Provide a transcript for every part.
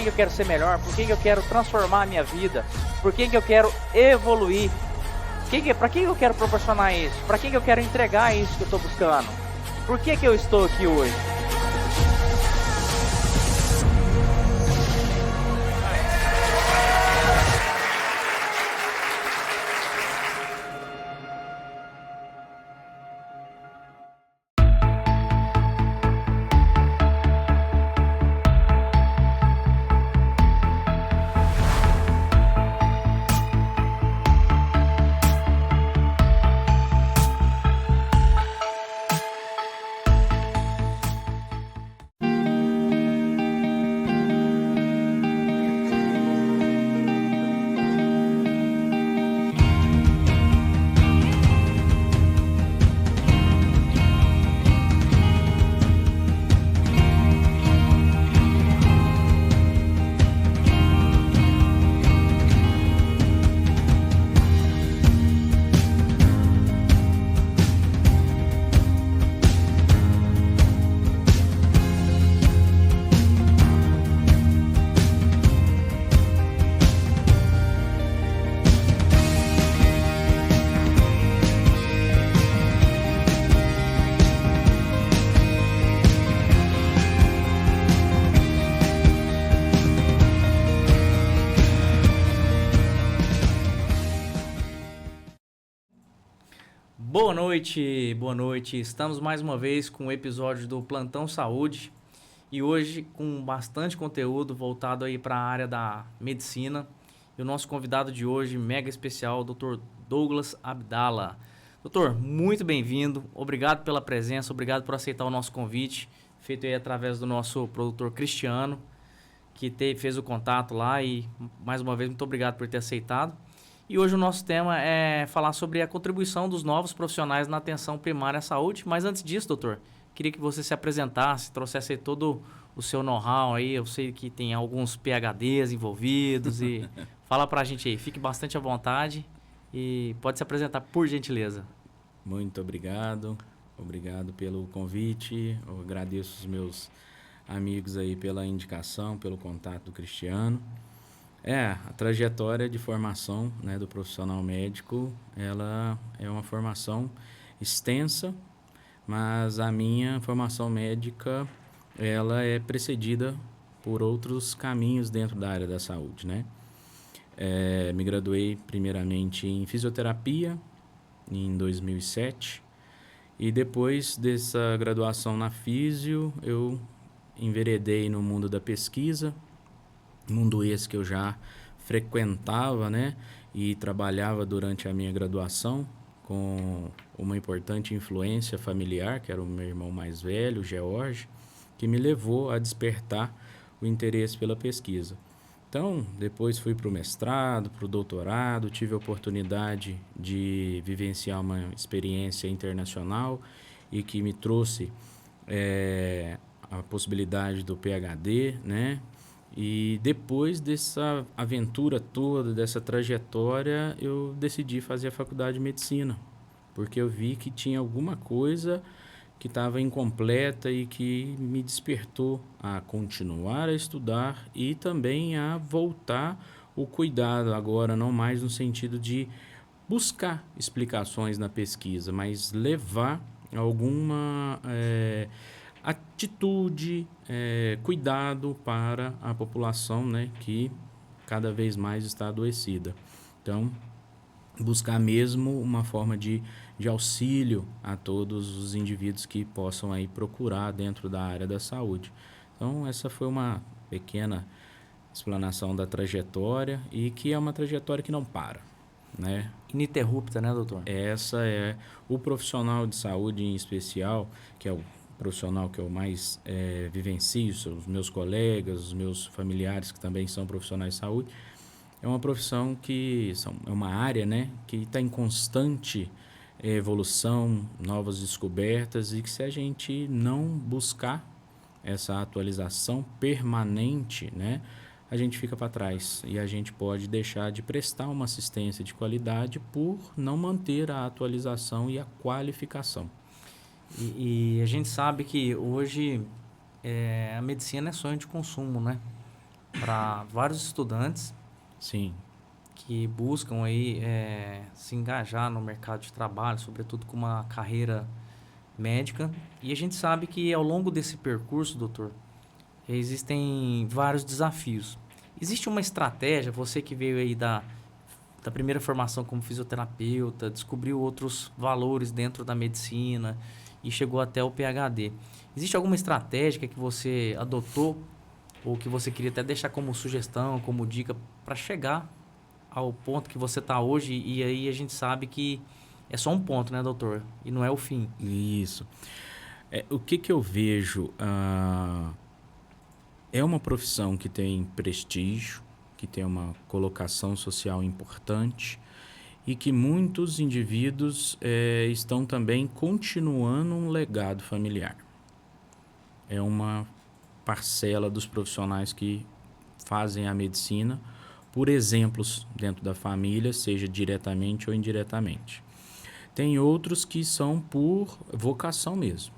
que eu quero ser melhor, por que eu quero transformar a minha vida, por que eu quero evoluir, para quem eu quero proporcionar isso, para quem eu quero entregar isso que eu estou buscando, por que eu estou aqui hoje. Boa noite. Estamos mais uma vez com o episódio do Plantão Saúde e hoje com bastante conteúdo voltado aí para a área da medicina. E o nosso convidado de hoje, mega especial, o Dr. Douglas Abdala. Doutor, muito bem-vindo, obrigado pela presença, obrigado por aceitar o nosso convite, feito aí através do nosso produtor Cristiano, que fez o contato lá e, mais uma vez, muito obrigado por ter aceitado. E hoje o nosso tema é falar sobre a contribuição dos novos profissionais na atenção primária à saúde. Mas antes disso, doutor, queria que você se apresentasse, trouxesse aí todo o seu know-how aí. Eu sei que tem alguns PhDs envolvidos e fala pra gente aí. Fique bastante à vontade e pode se apresentar, por gentileza. Muito obrigado. Obrigado pelo convite. Eu agradeço os meus amigos aí pela indicação, pelo contato do Cristiano. A trajetória de formação, né, do profissional médico, ela é uma formação extensa, mas a minha formação médica, ela é precedida por outros caminhos dentro da área da saúde, né? Me graduei primeiramente em fisioterapia em 2007 e depois dessa graduação na físio, eu enveredei no mundo da pesquisa, mundo esse que eu já frequentava, né, e trabalhava durante a minha graduação com uma importante influência familiar, que era o meu irmão mais velho, o George, que me levou a despertar o interesse pela pesquisa. Então, depois fui para o mestrado, para o doutorado, tive a oportunidade de vivenciar uma experiência internacional e que me trouxe a possibilidade do PhD, né? E depois dessa aventura toda, dessa trajetória, eu decidi fazer a faculdade de medicina, porque eu vi que tinha alguma coisa que estava incompleta e que me despertou a continuar a estudar e também a voltar o cuidado, agora não mais no sentido de buscar explicações na pesquisa, mas levar alguma atitude, cuidado para a população, né, que cada vez mais está adoecida. Então, buscar mesmo uma forma de auxílio a todos os indivíduos que possam aí procurar dentro da área da saúde. Então, essa foi uma pequena explanação da trajetória e que é uma trajetória que não para, né? Ininterrupta, né, doutor? Essa é o profissional de saúde em especial, que é o profissional que eu mais vivencio, os meus colegas, os meus familiares que também são profissionais de saúde. É uma profissão é uma área, né, que está em constante evolução, novas descobertas, e que se a gente não buscar essa atualização permanente, né, a gente fica para trás e a gente pode deixar de prestar uma assistência de qualidade por não manter a atualização e a qualificação. E a gente sabe que hoje a medicina é sonho de consumo, né? para vários estudantes Sim. que buscam aí se engajar no mercado de trabalho, sobretudo com uma carreira médica. E a gente sabe que ao longo desse percurso, doutor, existem vários desafios. Existe uma estratégia, você que veio aí da primeira formação como fisioterapeuta, descobriu outros valores dentro da medicina e chegou até o PhD. Existe alguma estratégia que você adotou ou que você queria até deixar como sugestão, como dica para chegar ao ponto que você está hoje? E aí a gente sabe que é só um ponto, né, doutor? E não é o fim. Isso. O que eu vejo? É uma profissão que tem prestígio, que tem uma colocação social importante e que muitos indivíduos estão também continuando um legado familiar. É uma parcela dos profissionais que fazem a medicina por exemplos dentro da família, seja diretamente ou indiretamente. Tem outros que são por vocação mesmo,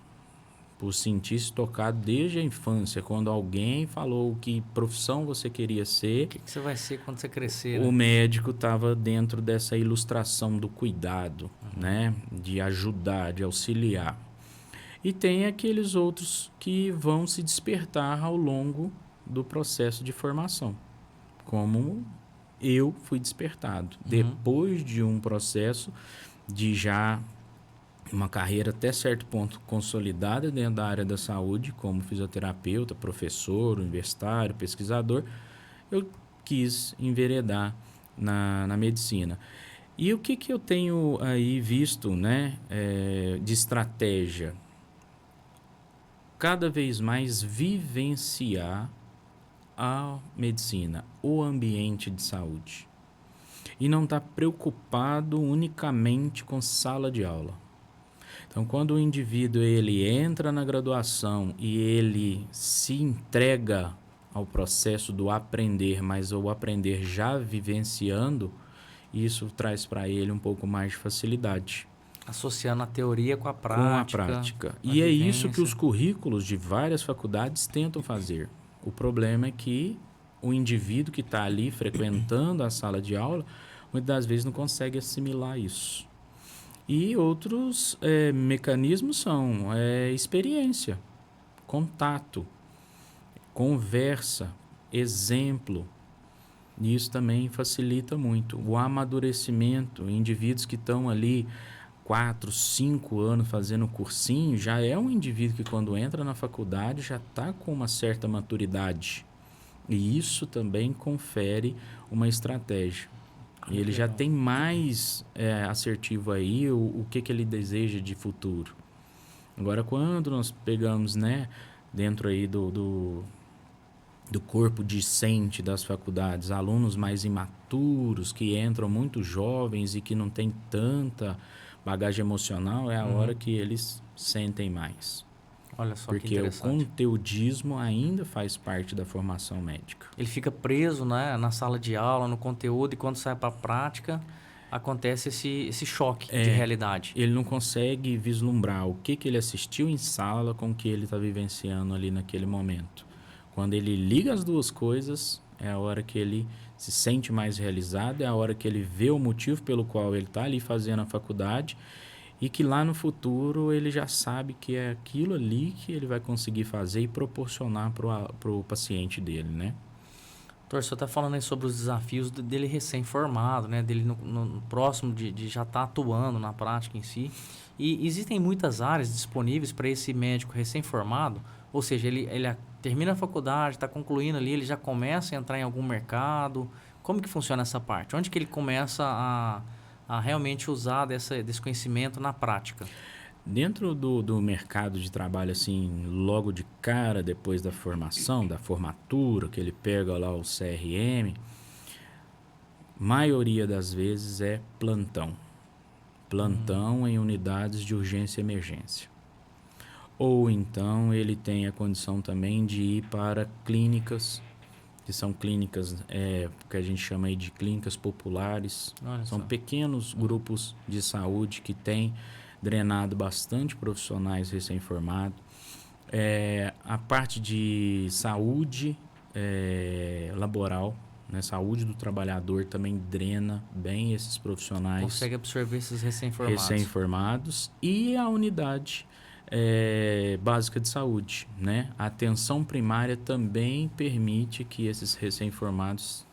por sentir-se tocado desde a infância, quando alguém falou que profissão você queria ser. O que você vai ser quando você crescer, O né? médico estava dentro dessa ilustração do cuidado, né? De ajudar, de auxiliar. E tem aqueles outros que vão se despertar ao longo do processo de formação, como eu fui despertado. Depois de um processo de já uma carreira até certo ponto consolidada dentro da área da saúde, como fisioterapeuta, professor, universitário, pesquisador, eu quis enveredar na medicina. E o que eu tenho aí visto, né, de estratégia? Cada vez mais vivenciar a medicina, o ambiente de saúde. E não estar preocupado unicamente com sala de aula. Então, quando o indivíduo ele entra na graduação e ele se entrega ao processo do aprender, mas o aprender já vivenciando, isso traz para ele um pouco mais de facilidade. Associando a teoria com a prática. Com a prática. E é isso que os currículos de várias faculdades tentam fazer. O problema é que o indivíduo que está ali frequentando a sala de aula, muitas das vezes não consegue assimilar isso. E outros mecanismos são experiência, contato, conversa, exemplo. Isso também facilita muito. O amadurecimento, indivíduos que estão ali 4, 5 anos fazendo cursinho, já é um indivíduo que quando entra na faculdade já está com uma certa maturidade. E isso também confere uma estratégia. E ele já tem mais assertivo aí o que ele deseja de futuro. Agora, quando nós pegamos, né, dentro aí do corpo discente das faculdades, alunos mais imaturos, que entram muito jovens e que não têm tanta bagagem emocional, é a hora que eles sentem mais. Olha só porque que interessante. O conteudismo ainda faz parte da formação médica. Ele fica preso, né, na sala de aula, no conteúdo, e quando sai para a prática, acontece esse choque de realidade. Ele não consegue vislumbrar o que ele assistiu em sala com o que ele está vivenciando ali naquele momento. Quando ele liga as duas coisas, é a hora que ele se sente mais realizado, é a hora que ele vê o motivo pelo qual ele está ali fazendo a faculdade e que lá no futuro ele já sabe que é aquilo ali que ele vai conseguir fazer e proporcionar para o paciente dele, né? Doutor, você está falando aí sobre os desafios dele recém-formado, né? Dele no próximo de já estar atuando na prática em si. E existem muitas áreas disponíveis para esse médico recém-formado, ou seja, ele termina a faculdade, está concluindo ali, ele já começa a entrar em algum mercado. Como que funciona essa parte? Onde que ele começa a realmente usar desse conhecimento na prática? Dentro do mercado de trabalho, assim, logo de cara, depois da formação, da formatura, que ele pega lá o CRM, maioria das vezes é plantão. Plantão em unidades de urgência e emergência. Ou então ele tem a condição também de ir para clínicas, que são clínicas que a gente chama aí de clínicas populares. São pequenos grupos de saúde que têm drenado bastante profissionais recém-formados. A parte de saúde laboral, né? Saúde do trabalhador também drena bem esses profissionais. Consegue absorver esses recém-formados. E a unidade básica de saúde, né? A atenção primária também permite que esses recém-formados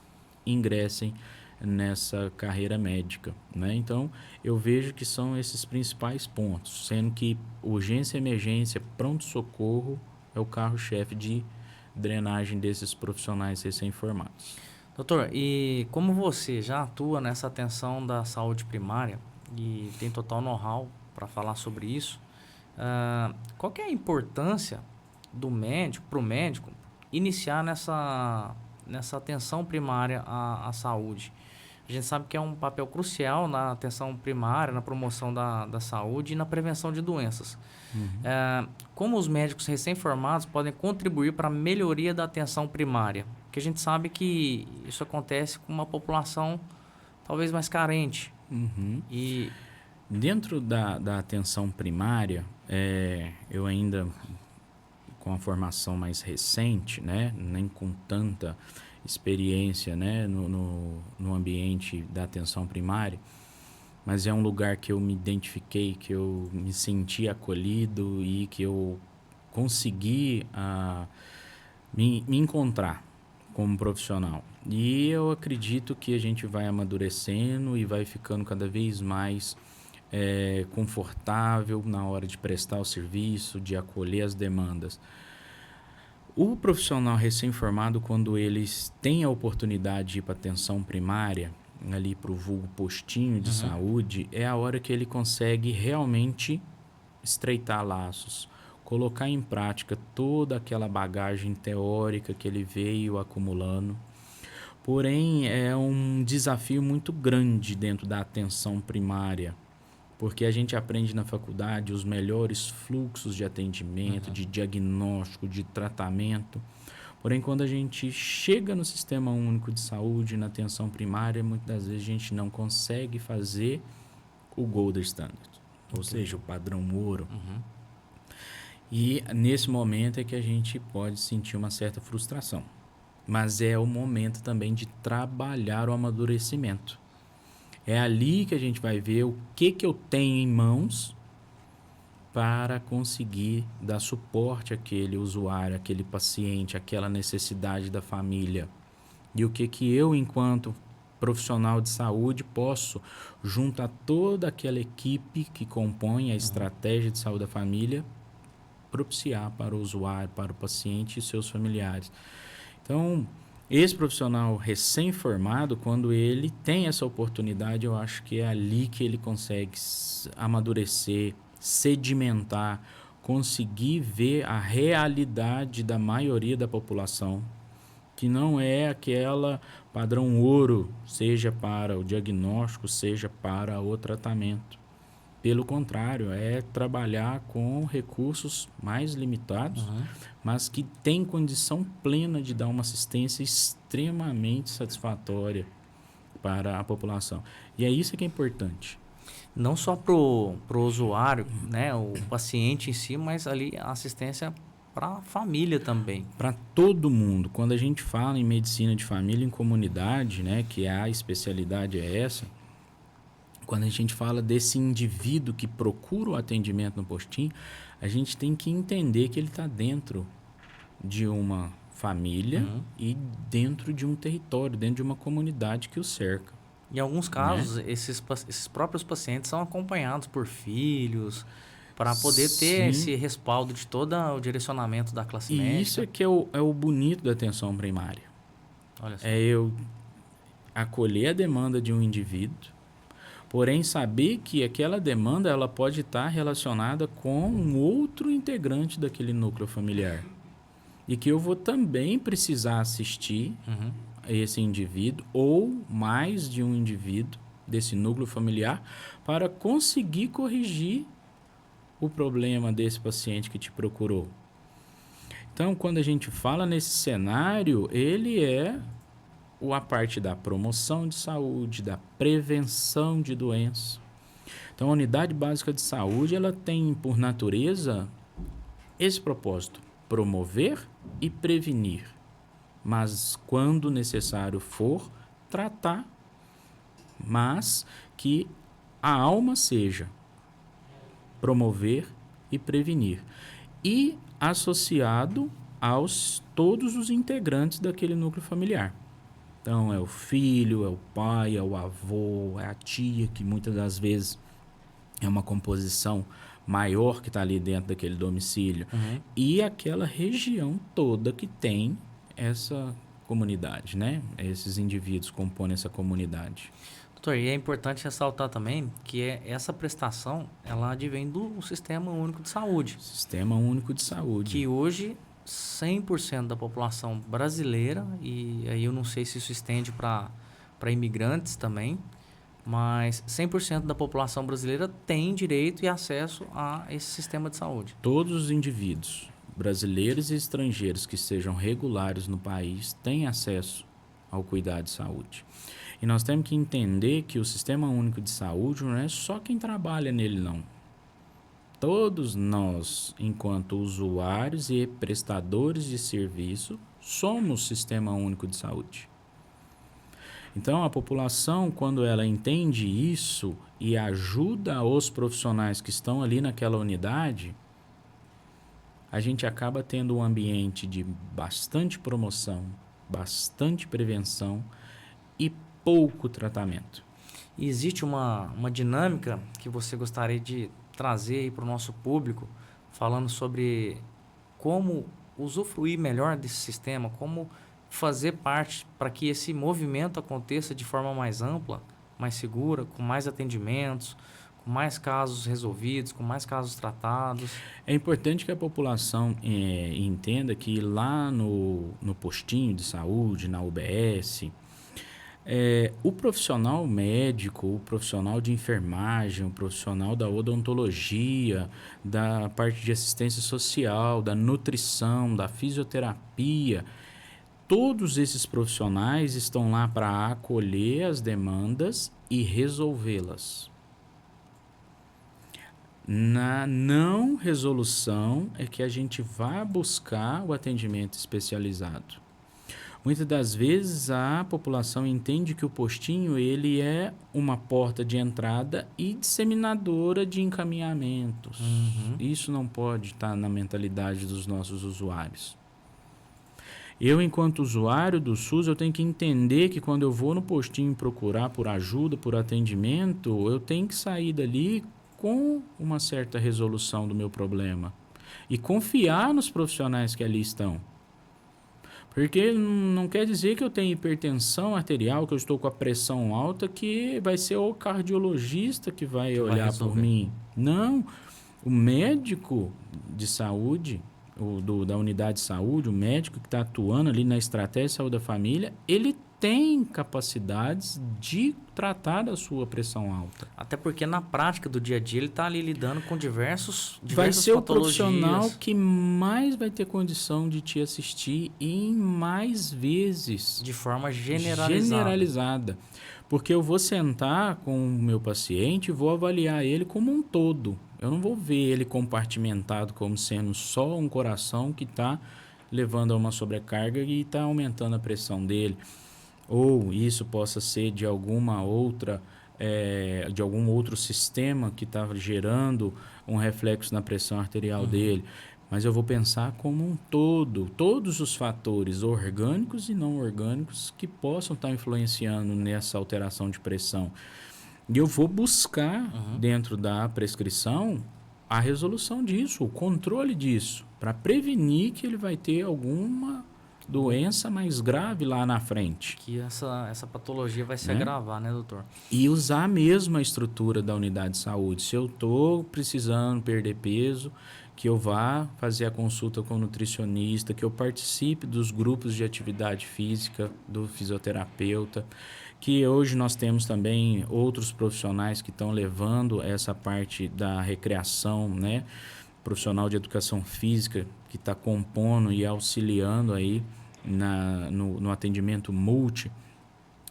ingressem nessa carreira médica, né? Então, eu vejo que são esses principais pontos, sendo que urgência, emergência, pronto-socorro é o carro-chefe de drenagem desses profissionais recém-formados. Doutor, e como você já atua nessa atenção da saúde primária e tem total know-how para falar sobre isso, qual que é a importância do médico, para o médico, iniciar nessa atenção primária à saúde? A gente sabe que é um papel crucial na atenção primária, na promoção da saúde e na prevenção de doenças. Como os médicos recém-formados podem contribuir para a melhoria da atenção primária? Porque a gente sabe que isso acontece com uma população talvez mais carente. E dentro da atenção primária, eu ainda com a formação mais recente, né, nem com tanta experiência, né, no ambiente da atenção primária, mas é um lugar que eu me identifiquei, que eu me senti acolhido e que eu consegui me encontrar como profissional. E eu acredito que a gente vai amadurecendo e vai ficando cada vez mais confortável na hora de prestar o serviço, de acolher as demandas. O profissional recém-formado, quando eles têm a oportunidade de ir para a atenção primária, ali para o vulgo postinho de saúde, é a hora que ele consegue realmente estreitar laços, colocar em prática toda aquela bagagem teórica que ele veio acumulando. Porém, é um desafio muito grande dentro da atenção primária, porque a gente aprende na faculdade os melhores fluxos de atendimento, de diagnóstico, de tratamento. Porém, quando a gente chega no Sistema Único de Saúde, na atenção primária, muitas das vezes a gente não consegue fazer o Gold Standard, ou seja, o padrão ouro. E nesse momento é que a gente pode sentir uma certa frustração. Mas é o momento também de trabalhar o amadurecimento. É ali que a gente vai ver o que eu tenho em mãos para conseguir dar suporte àquele usuário, àquele paciente, àquela necessidade da família. E o que eu, enquanto profissional de saúde, posso, junto a toda aquela equipe que compõe a estratégia de saúde da família, propiciar para o usuário, para o paciente e seus familiares. Então, esse profissional recém-formado, quando ele tem essa oportunidade, eu acho que é ali que ele consegue amadurecer, sedimentar, conseguir ver a realidade da maioria da população, que não é aquela padrão ouro, seja para o diagnóstico, seja para o tratamento. Pelo contrário, é trabalhar com recursos mais limitados, mas que tem condição plena de dar uma assistência extremamente satisfatória para a população. E é isso que é importante. Não só pro usuário, né, o paciente em si, mas ali a assistência para a família também. Para todo mundo. Quando a gente fala em medicina de família em comunidade, né, que a especialidade é essa, quando a gente fala desse indivíduo que procura o atendimento no postinho, a gente tem que entender que ele está dentro de uma família e dentro de um território, dentro de uma comunidade que o cerca. Em alguns casos, esses próprios pacientes são acompanhados por filhos para poder ter esse respaldo de todo o direcionamento da classe médica. E isso é que é o bonito da atenção primária. Olha só. É eu acolher a demanda de um indivíduo, porém saber que aquela demanda ela pode estar relacionada com um outro integrante daquele núcleo familiar. E que eu vou também precisar assistir esse indivíduo ou mais de um indivíduo desse núcleo familiar para conseguir corrigir o problema desse paciente que te procurou. Então, quando a gente fala nesse cenário, ele é a parte da promoção de saúde, da prevenção de doenças. Então, a unidade básica de saúde, ela tem por natureza esse propósito, promover e prevenir. mas quando necessário for, tratar, mas que a alma seja promover e prevenir. E associado aos todos os integrantes daquele núcleo familiar. Então, é o filho, é o pai, é o avô, é a tia, que muitas das vezes é uma composição maior que está ali dentro daquele domicílio. E aquela região toda que tem essa comunidade, né? Esses indivíduos compõem essa comunidade. Doutor, e é importante ressaltar também que essa prestação, ela advém do Sistema Único de Saúde. Sistema Único de Saúde. Que hoje 100% da população brasileira, e aí eu não sei se isso estende para imigrantes também, mas 100% da população brasileira tem direito e acesso a esse sistema de saúde. Todos os indivíduos, brasileiros e estrangeiros que sejam regulares no país, têm acesso ao cuidado de saúde. E nós temos que entender que o Sistema Único de Saúde não é só quem trabalha nele, não. Todos nós, enquanto usuários e prestadores de serviço, somos Sistema Único de Saúde. Então, a população, quando ela entende isso e ajuda os profissionais que estão ali naquela unidade, a gente acaba tendo um ambiente de bastante promoção, bastante prevenção e pouco tratamento. E existe uma dinâmica que você gostaria de trazer para o nosso público, falando sobre como usufruir melhor desse sistema, como fazer parte para que esse movimento aconteça de forma mais ampla, mais segura, com mais atendimentos, com mais casos resolvidos, com mais casos tratados. É importante que a população entenda que lá no postinho de saúde, na UBS, o profissional médico, o profissional de enfermagem, o profissional da odontologia, da parte de assistência social, da nutrição, da fisioterapia, todos esses profissionais estão lá para acolher as demandas e resolvê-las. Na não resolução é que a gente vai buscar o atendimento especializado. Muitas das vezes a população entende que o postinho ele é uma porta de entrada e disseminadora de encaminhamentos. Isso não pode estar na mentalidade dos nossos usuários. Eu, enquanto usuário do SUS, eu tenho que entender que quando eu vou no postinho procurar por ajuda, por atendimento, eu tenho que sair dali com uma certa resolução do meu problema e confiar nos profissionais que ali estão. Porque não quer dizer que eu tenho hipertensão arterial, que eu estou com a pressão alta, que vai ser o cardiologista que vai olhar por mim. Não, o médico de saúde, da unidade de saúde, o médico que está atuando ali na estratégia de saúde da família, ele tem capacidades de tratar da sua pressão alta. Até porque na prática do dia a dia ele está ali lidando com diversas vai ser patologias. O profissional que mais vai ter condição de te assistir em mais vezes. De forma generalizada. Porque eu vou sentar com o meu paciente e vou avaliar ele como um todo. Eu não vou ver ele compartimentado como sendo só um coração que está levando a uma sobrecarga e está aumentando a pressão dele. Ou isso possa ser de alguma outra, de algum outro sistema que está gerando um reflexo na pressão arterial dele. Mas eu vou pensar como um todo, todos os fatores orgânicos e não orgânicos que possam estar influenciando nessa alteração de pressão. E eu vou buscar, dentro da prescrição, a resolução disso, o controle disso, para prevenir que ele vai ter alguma doença mais grave lá na frente. Que essa patologia vai se agravar, né, doutor? E usar mesmo a estrutura da unidade de saúde. Se eu estou precisando perder peso, que eu vá fazer a consulta com o nutricionista, que eu participe dos grupos de atividade física do fisioterapeuta, que hoje nós temos também outros profissionais que estão levando essa parte da recreação, né? Profissional de educação física que está compondo e auxiliando aí no atendimento multi.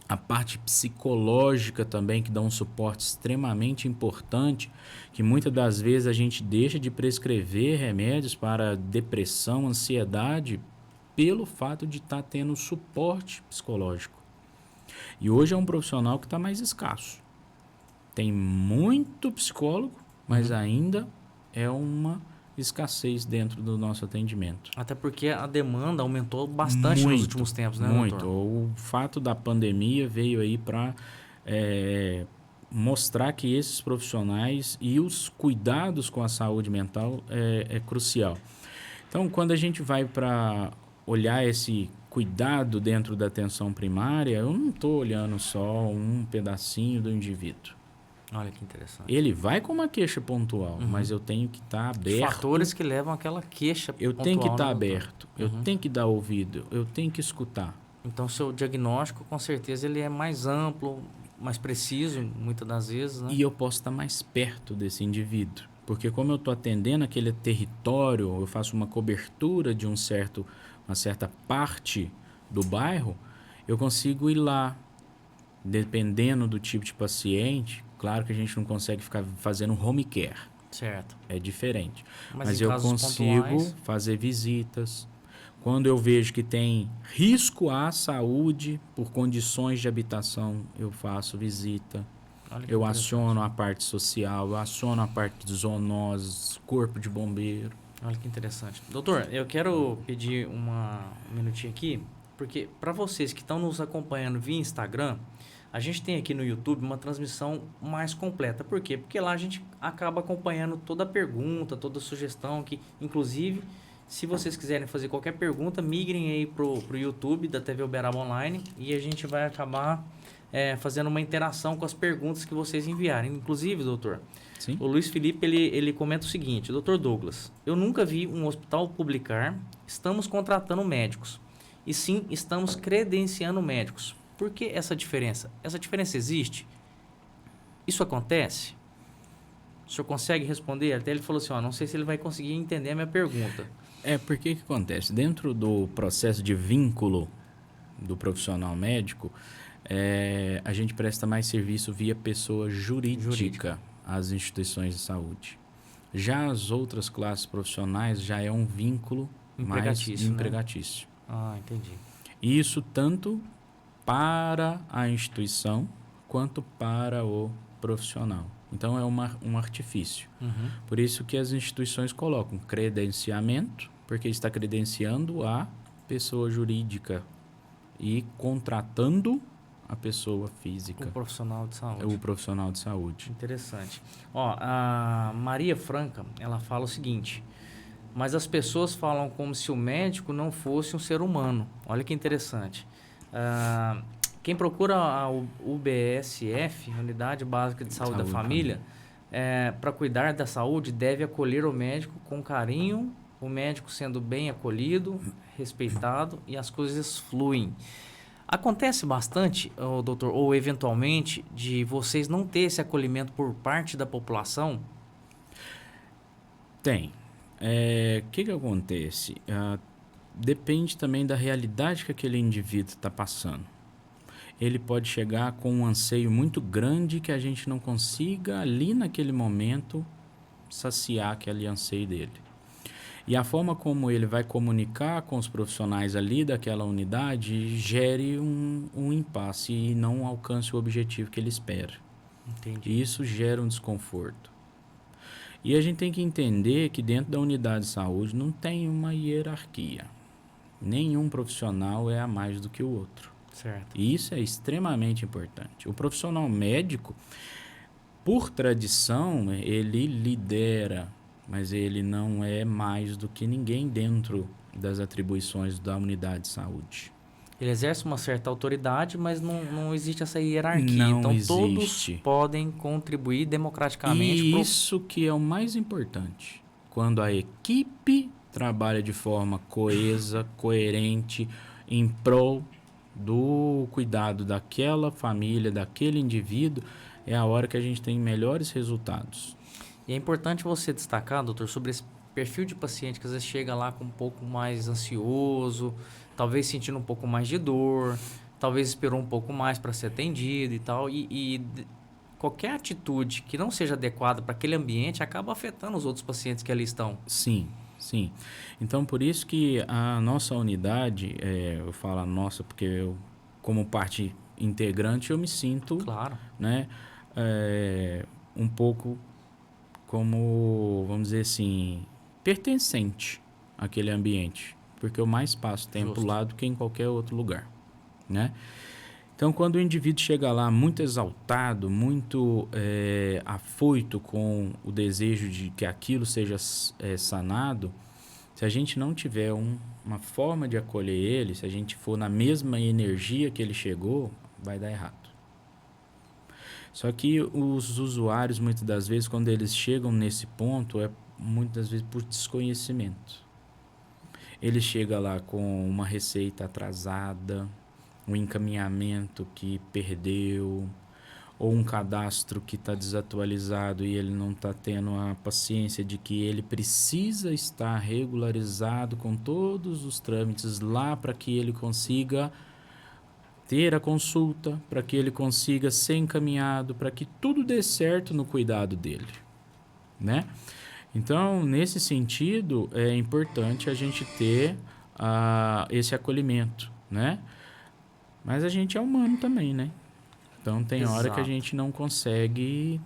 A parte psicológica também, que dá um suporte extremamente importante, que muitas das vezes a gente deixa de prescrever remédios para depressão, ansiedade, pelo fato de estar tendo suporte psicológico. E hoje é um profissional que está mais escasso. Tem muito psicólogo, mas ainda é uma escassez dentro do nosso atendimento. Até porque a demanda aumentou bastante nos últimos tempos, né, muito. doutor? O fato da pandemia veio aí para mostrar que esses profissionais e os cuidados com a saúde mental é crucial. Então, quando a gente vai para olhar esse cuidado dentro da atenção primária, eu não estou olhando só um pedacinho do indivíduo. Olha que interessante. Ele vai com uma queixa pontual, mas eu tenho que estar aberto. Fatores que levam àquela queixa Eu pontual, tenho que estar né, doutor? aberto, eu tenho que dar ouvido, eu tenho que escutar. Então, seu diagnóstico, com certeza, ele é mais amplo, mais preciso, muitas das vezes, né? E eu posso estar mais perto desse indivíduo. Porque como eu estou atendendo aquele território, eu faço uma cobertura de uma certa parte do bairro, eu consigo ir lá, dependendo do tipo de paciente. Claro que a gente não consegue ficar fazendo home care. Certo. É diferente. Mas Mas em eu casos consigo pontuais, fazer visitas. Quando eu vejo que tem risco à saúde por condições de habitação, eu faço visita. olha que Eu interessante. aciono a parte social, eu aciono a parte de zoonoses, corpo de bombeiro. Olha que interessante. Doutor, eu quero pedir um minutinho aqui, porque para vocês que estão nos acompanhando via Instagram, a gente tem aqui no YouTube uma transmissão mais completa. Por quê? Porque lá a gente acaba acompanhando toda a pergunta, toda a sugestão, que inclusive, se vocês quiserem fazer qualquer pergunta, migrem aí pro YouTube da TV Uberaba Online e a gente vai acabar fazendo uma interação com as perguntas que vocês enviarem. Inclusive, doutor, Sim? o Luiz Felipe ele comenta o seguinte: doutor Douglas, eu nunca vi um hospital publicar estamos contratando médicos, e sim estamos credenciando médicos. Por que essa diferença? Essa diferença existe? Isso acontece? O senhor consegue responder? Até ele falou assim, não sei se ele vai conseguir entender a minha pergunta. Porque que acontece? Dentro do processo de vínculo do profissional médico, a gente presta mais serviço via pessoa jurídica às instituições de saúde. Já as outras classes profissionais já é um vínculo mais empregatício. Né? Ah, entendi. Isso tanto para a instituição quanto para o profissional. Então é um artifício. Por isso que as instituições colocam credenciamento, porque está credenciando a pessoa jurídica e contratando a pessoa física. O profissional de saúde. O profissional de saúde. Interessante. A Maria Franca, ela fala o seguinte: mas as pessoas falam como se o médico não fosse um ser humano. Olha que interessante. Quem procura a UBSF, Unidade Básica de Saúde da Família, para cuidar da saúde, deve acolher o médico com carinho, o médico sendo bem acolhido, respeitado e as coisas fluem. Acontece bastante, doutor, ou eventualmente, de vocês não ter esse acolhimento por parte da população? Tem. O que acontece? Depende também da realidade que aquele indivíduo está passando. Ele pode chegar com um anseio muito grande que a gente não consiga, ali naquele momento, saciar aquele anseio dele. E a forma como ele vai comunicar com os profissionais ali daquela unidade gere um impasse e não alcance o objetivo que ele espera. Entendi. E isso gera um desconforto. E a gente tem que entender que dentro da unidade de saúde não tem uma hierarquia. Nenhum profissional é a mais do que o outro. Certo. E isso é extremamente importante. O profissional médico, por tradição, ele lidera, mas ele não é mais do que ninguém dentro das atribuições da unidade de saúde. Ele exerce uma certa autoridade, mas não existe essa hierarquia. Não então, existe. Todos podem contribuir democraticamente. E isso que é o mais importante. Quando a equipe trabalha de forma coesa, coerente, em prol do cuidado daquela família, daquele indivíduo, é a hora que a gente tem melhores resultados. E é importante você destacar, doutor, sobre esse perfil de paciente que às vezes chega lá com um pouco mais ansioso, talvez sentindo um pouco mais de dor, talvez esperou um pouco mais para ser atendido e tal, e qualquer atitude que não seja adequada para aquele ambiente acaba afetando os outros pacientes que ali estão. Sim, Sim. Então, por isso que a nossa unidade, eu falo a nossa porque eu, como parte integrante, eu me sinto, Claro. né, um pouco como, vamos dizer assim, pertencente àquele ambiente, porque eu mais passo tempo Justo. lá do que em qualquer outro lugar, né? Então, quando o indivíduo chega lá muito exaltado, muito afoito com o desejo de que aquilo seja sanado, se a gente não tiver uma forma de acolher ele, se a gente for na mesma energia que ele chegou, vai dar errado. Só que os usuários, muitas das vezes, quando eles chegam nesse ponto, é muitas vezes por desconhecimento. Ele chega lá com uma receita atrasada, um encaminhamento que perdeu, ou um cadastro que está desatualizado e ele não está tendo a paciência de que ele precisa estar regularizado com todos os trâmites lá para que ele consiga ter a consulta, para que ele consiga ser encaminhado, para que tudo dê certo no cuidado dele, né? Então, nesse sentido, é importante a gente ter esse acolhimento, né? Mas a gente é humano também, né? Então, tem hora que a Exato. gente não consegue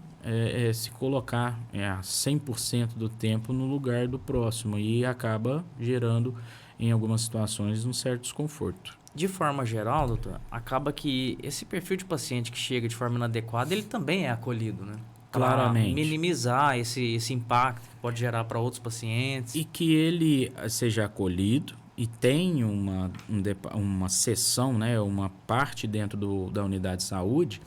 se colocar 100% do tempo no lugar do próximo e acaba gerando, em algumas situações, um certo desconforto. De forma geral, doutor, acaba que esse perfil de paciente que chega de forma inadequada, ele também é acolhido, né? Para Claramente. minimizar esse impacto que pode gerar para outros pacientes. E que ele seja acolhido e tenha uma seção, né, uma parte dentro da unidade de saúde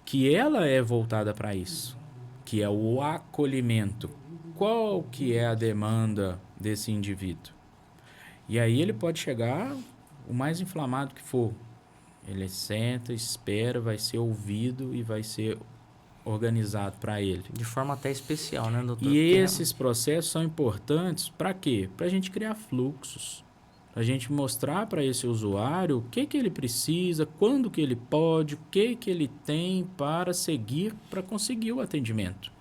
que ela é voltada para isso, que é o acolhimento. Qual que é a demanda desse indivíduo? E aí ele pode chegar o mais inflamado que for. Ele senta, espera, vai ser ouvido e vai ser organizado para ele. De forma até especial, né, doutor? E Porque esses processos são importantes para quê? Para a gente criar fluxos. Para a gente mostrar para esse usuário o que ele precisa, quando que ele pode, o que ele tem para seguir para conseguir o atendimento.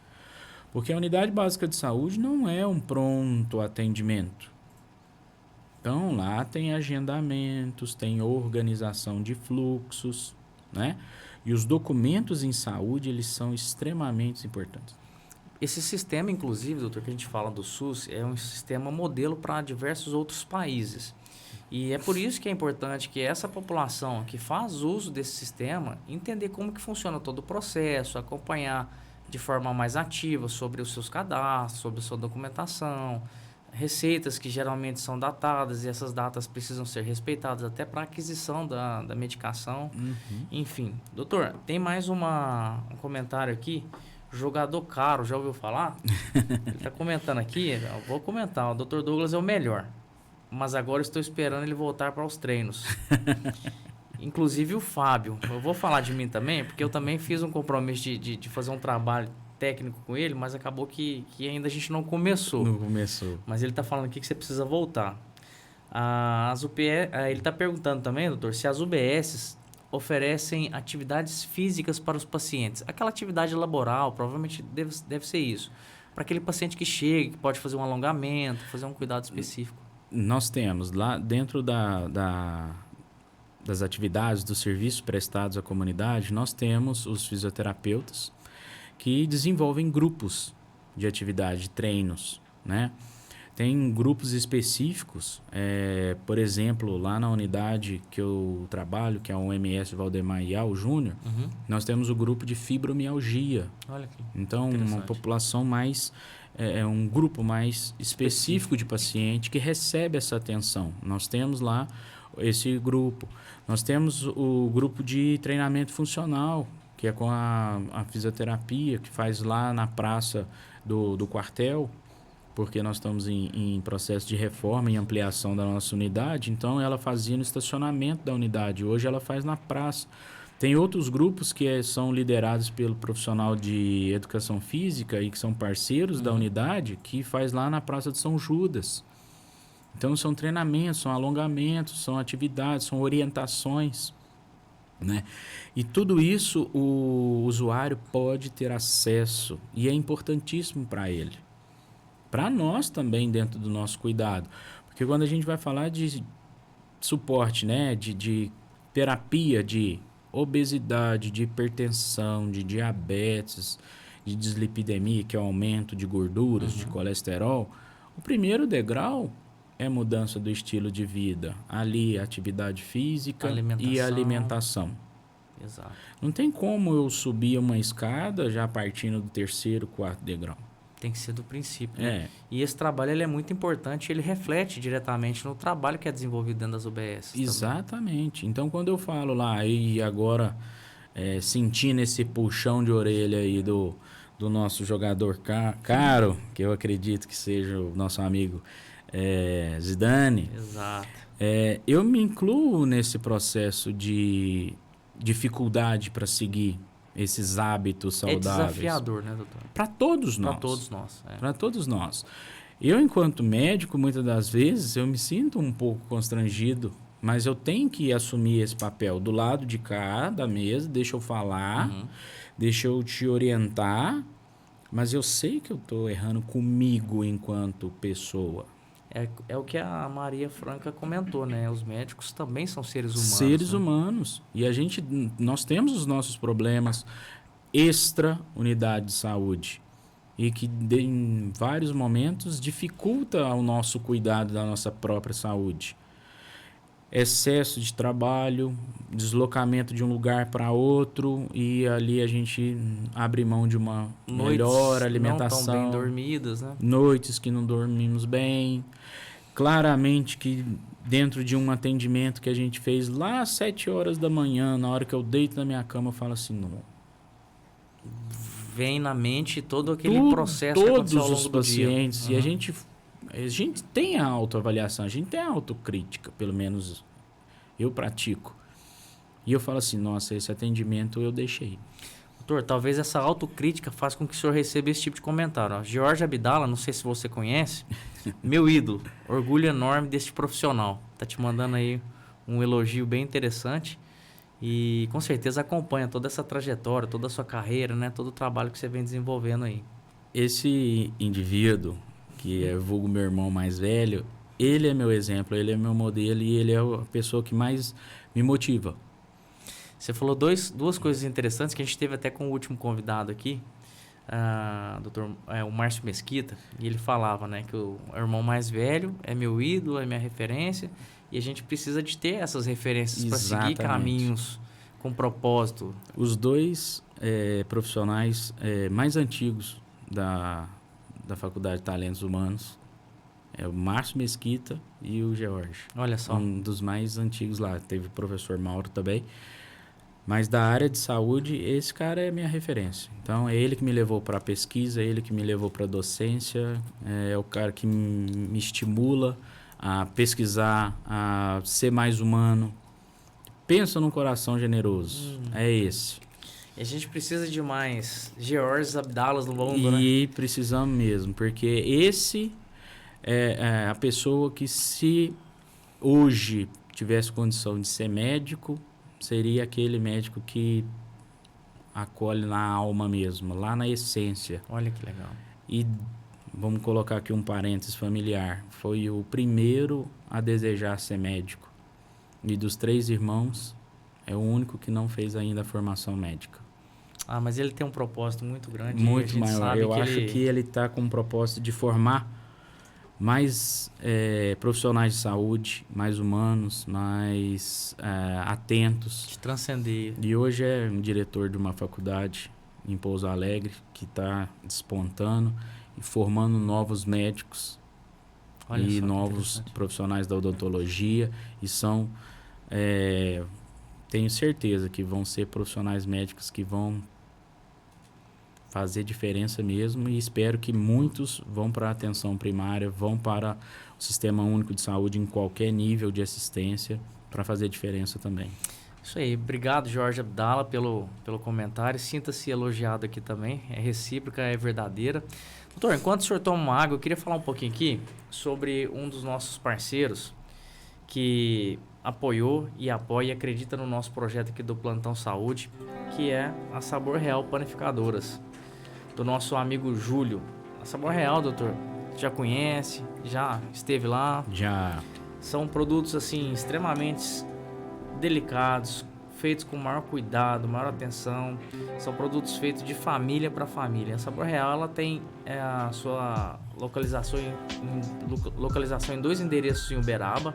Porque a unidade básica de saúde não é um pronto atendimento. Então, lá tem agendamentos, tem organização de fluxos, né? E os documentos em saúde, eles são extremamente importantes. esse sistema, inclusive, doutor, que a gente fala do SUS, é um sistema modelo para diversos outros países. E é por isso que é importante que essa população que faz uso desse sistema entender como que funciona todo o processo, acompanhar de forma mais ativa sobre os seus cadastros, sobre a sua documentação, receitas que geralmente são datadas e essas datas precisam ser respeitadas até para a aquisição da medicação. Uhum. Enfim, doutor, tem mais um comentário aqui. Jogador caro, já ouviu falar? Ele está comentando aqui, eu vou comentar, o Dr. Douglas é o melhor, mas agora estou esperando ele voltar para os treinos. Inclusive o Fábio, eu vou falar de mim também, porque eu também fiz um compromisso de fazer um trabalho técnico com ele, mas acabou que ainda a gente não começou. Não começou. Mas ele está falando aqui que você precisa voltar. Ele está perguntando também, doutor, se as UBSs oferecem atividades físicas para os pacientes. Aquela atividade laboral, provavelmente deve ser isso. Para aquele paciente que chega, que pode fazer um alongamento, fazer um cuidado específico. Nós temos lá dentro das atividades, dos serviços prestados à comunidade, nós temos os fisioterapeutas que desenvolvem grupos de atividade, treinos, né? Tem grupos específicos, por exemplo, lá na unidade que eu trabalho, que é o MS Valdemar Ial Júnior, nós temos o grupo de fibromialgia. Olha aqui. Então, uma população mais, um grupo mais específico de paciente que recebe essa atenção. Nós temos lá esse grupo. Nós temos o grupo de treinamento funcional, que é com a fisioterapia, que faz lá na praça do quartel, porque nós estamos em processo de reforma e ampliação da nossa unidade, então ela fazia no estacionamento da unidade, hoje ela faz na praça. Tem outros grupos que são liderados pelo profissional de educação física e que são parceiros da unidade, que faz lá na Praça de São Judas. Então são treinamentos, são alongamentos, são atividades, são orientações, né? E tudo isso o usuário pode ter acesso e é importantíssimo para ele. para nós também dentro do nosso cuidado. Porque quando a gente vai falar de suporte, né, de terapia de obesidade, de hipertensão, de diabetes, de dislipidemia, que é o aumento de gorduras, de colesterol, o primeiro degrau é mudança do estilo de vida. Ali, atividade física e alimentação. Exato. Não tem como eu subir uma escada já partindo do terceiro, quarto degrau. Tem que ser do princípio, né? E esse trabalho ele é muito importante, ele reflete diretamente no trabalho que é desenvolvido dentro das UBS. Exatamente. Também. Então, quando eu falo lá, e agora sentindo esse puxão de orelha aí do nosso jogador caro, que eu acredito que seja o nosso amigo Zidane. Exato. Eu me incluo nesse processo de dificuldade para seguir esses hábitos saudáveis. É desafiador, né, doutor? Para todos nós. Para todos nós. Para todos nós. Eu, enquanto médico, muitas das vezes, eu me sinto um pouco constrangido, mas eu tenho que assumir esse papel do lado de cá da mesa, deixa eu falar, deixa eu te orientar, mas eu sei que eu estou errando comigo enquanto pessoa. É o que a Maria Franca comentou, né? Os médicos também são seres humanos. Seres humanos. E nós temos os nossos problemas extra-unidade de saúde. E que em vários momentos dificulta o nosso cuidado da nossa própria saúde. Excesso de trabalho, deslocamento de um lugar para outro, e ali a gente abre mão de uma melhor alimentação. Não tão bem dormidas, né? Noites que não dormimos bem. Claramente que dentro de um atendimento que a gente fez lá às 7 horas da manhã, na hora que eu deito na minha cama, eu falo assim, não. Vem na mente todo aquele processo que aconteceu ao longo do dia. Todos os pacientes. E a gente tem a autoavaliação, a gente tem a autocrítica, pelo menos eu pratico. E eu falo assim, nossa, esse atendimento eu deixei. Doutor, talvez essa autocrítica faça com que o senhor receba esse tipo de comentário. Ó. Jorge Abdala, não sei se você conhece, meu ídolo, orgulho enorme desse profissional. Tá te mandando aí um elogio bem interessante e com certeza acompanha toda essa trajetória, toda a sua carreira, né? Todo o trabalho que você vem desenvolvendo aí. Esse indivíduo, que é vulgo meu irmão mais velho, ele é meu exemplo, ele é meu modelo e ele é a pessoa que mais me motiva. Você falou duas coisas interessantes que a gente teve até com o último convidado aqui, o Márcio Mesquita, e ele falava, né, que o irmão mais velho é meu ídolo, é minha referência, e a gente precisa de ter essas referências para seguir caminhos com propósito. Os dois profissionais mais antigos da Faculdade de Talentos Humanos é o Márcio Mesquita e o George. Olha só. Um dos mais antigos lá. Teve o professor Mauro também. Mas da área de saúde, esse cara é minha referência. Então, é ele que me levou para a pesquisa, é ele que me levou para a docência, é o cara que me estimula a pesquisar, a ser mais humano. Pensa num coração generoso. É esse. E a gente precisa de mais Georges Abdalas no mundo, né? E precisamos mesmo, porque esse é a pessoa que, se hoje tivesse condição de ser médico, seria aquele médico que acolhe na alma mesmo, lá na essência. Olha que legal. E vamos colocar aqui um parênteses familiar. Foi o primeiro a desejar ser médico. E dos 3 irmãos, é o único que não fez ainda a formação médica. Ah, mas ele tem um propósito muito grande. Muito maior. Eu acho que ele está com o propósito de formar mais profissionais de saúde, mais humanos, mais atentos. De transcender. E hoje é um diretor de uma faculdade em Pouso Alegre que está despontando e formando novos médicos. Olha e novos profissionais da odontologia. E são, tenho certeza que vão ser profissionais médicos que vão fazer diferença mesmo, e espero que muitos vão para a atenção primária, vão para o Sistema Único de Saúde em qualquer nível de assistência para fazer diferença também. Isso aí. Obrigado, Jorge Abdala, pelo comentário. Sinta-se elogiado aqui também. É recíproca, é verdadeira. Doutor, enquanto o senhor toma uma água, eu queria falar um pouquinho aqui sobre um dos nossos parceiros que apoiou e apoia e acredita no nosso projeto aqui do Plantão Saúde, que é a Sabor Real Panificadoras, do nosso amigo Júlio. A Sabor Real, doutor, Já conhece? Já esteve lá? Já. São produtos assim extremamente delicados, feitos com maior cuidado, maior atenção. São produtos feitos de família para família. A Sabor Real ela tem a sua localização em 2 endereços em Uberaba,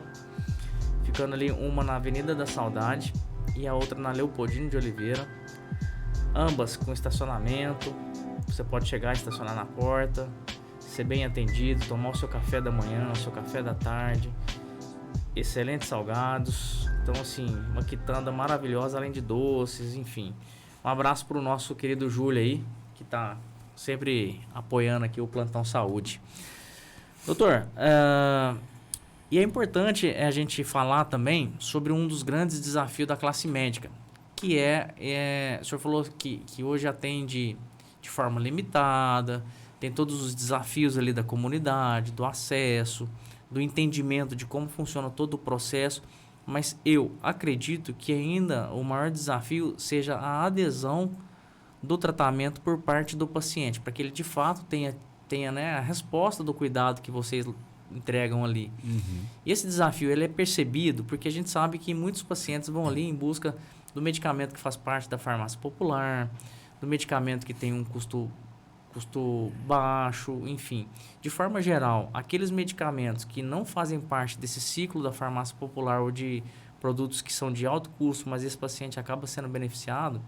ficando ali uma na Avenida da Saudade e a outra na Leopoldino de Oliveira. Ambas com estacionamento. Você pode chegar e estacionar na porta, ser bem atendido, tomar o seu café da manhã, o seu café da tarde. Excelentes salgados. Então, assim, uma quitanda maravilhosa, além de doces, enfim. Um abraço pro nosso querido Júlio aí, que tá sempre apoiando aqui o Plantão Saúde. Doutor, e é importante a gente falar também sobre um dos grandes desafios da classe médica, que o senhor falou que hoje atende de forma limitada, tem todos os desafios ali da comunidade, do acesso, do entendimento de como funciona todo o processo, mas eu acredito que ainda o maior desafio seja a adesão do tratamento por parte do paciente, para que ele de fato tenha né, a resposta do cuidado que vocês entregam ali. Uhum. E esse desafio ele é percebido porque a gente sabe que muitos pacientes vão ali em busca do medicamento que faz parte da farmácia popular, do medicamento que tem um custo baixo, enfim. De forma geral, aqueles medicamentos que não fazem parte desse ciclo da farmácia popular ou de produtos que são de alto custo, mas esse paciente acaba sendo beneficiado,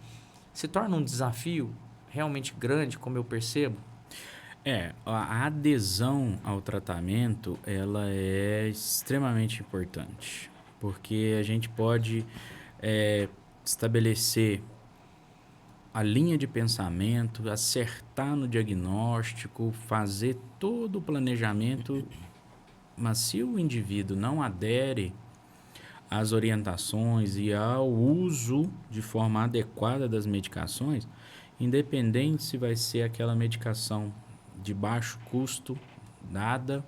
se torna um desafio realmente grande, como eu percebo. A adesão ao tratamento, ela é extremamente importante, porque a gente pode estabelecer a linha de pensamento, acertar no diagnóstico, fazer todo o planejamento, mas se o indivíduo não adere às orientações e ao uso de forma adequada das medicações, independente se vai ser aquela medicação de baixo custo, dada,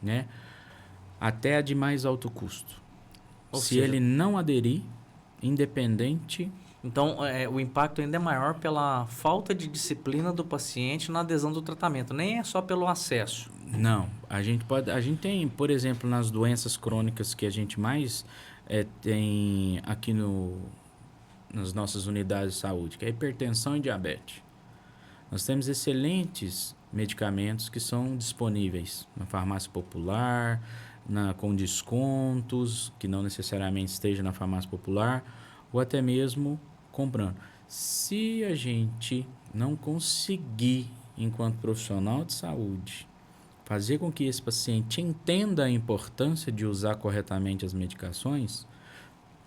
né, até a de mais alto custo. Se ele não aderir, independente... Então, o impacto ainda é maior pela falta de disciplina do paciente na adesão do tratamento, nem é só pelo acesso. Não, a gente tem, por exemplo, nas doenças crônicas que a gente mais tem aqui nas nossas unidades de saúde, que é hipertensão e diabetes. Nós temos excelentes medicamentos que são disponíveis na farmácia popular, com descontos, que não necessariamente esteja na farmácia popular, ou até mesmo comprando. Se a gente não conseguir, enquanto profissional de saúde, fazer com que esse paciente entenda a importância de usar corretamente as medicações,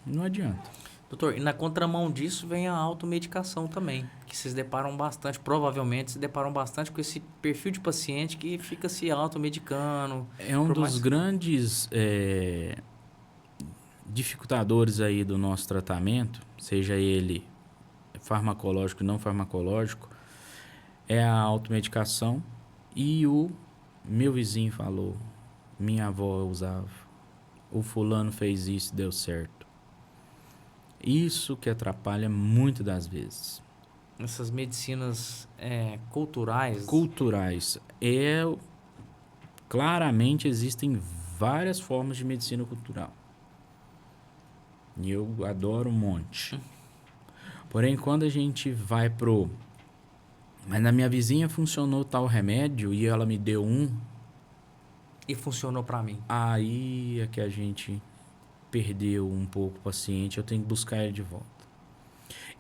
não adianta. Doutor, e na contramão disso vem a automedicação também, que vocês deparam bastante, provavelmente se deparam bastante com esse perfil de paciente que fica se automedicando. É um dos grandes dificultadores aí do nosso tratamento, seja ele farmacológico ou não farmacológico, é a automedicação. E o meu vizinho falou, minha avó usava, o fulano fez isso e deu certo. Isso que atrapalha muito das vezes. Essas medicinas culturais. Claramente existem várias formas de medicina cultural. E eu adoro um monte. Porém, quando a gente vai mas na minha vizinha funcionou tal remédio e ela me deu um. E funcionou para mim. Aí é que a gente perdeu um pouco o paciente, eu tenho que buscar ele de volta.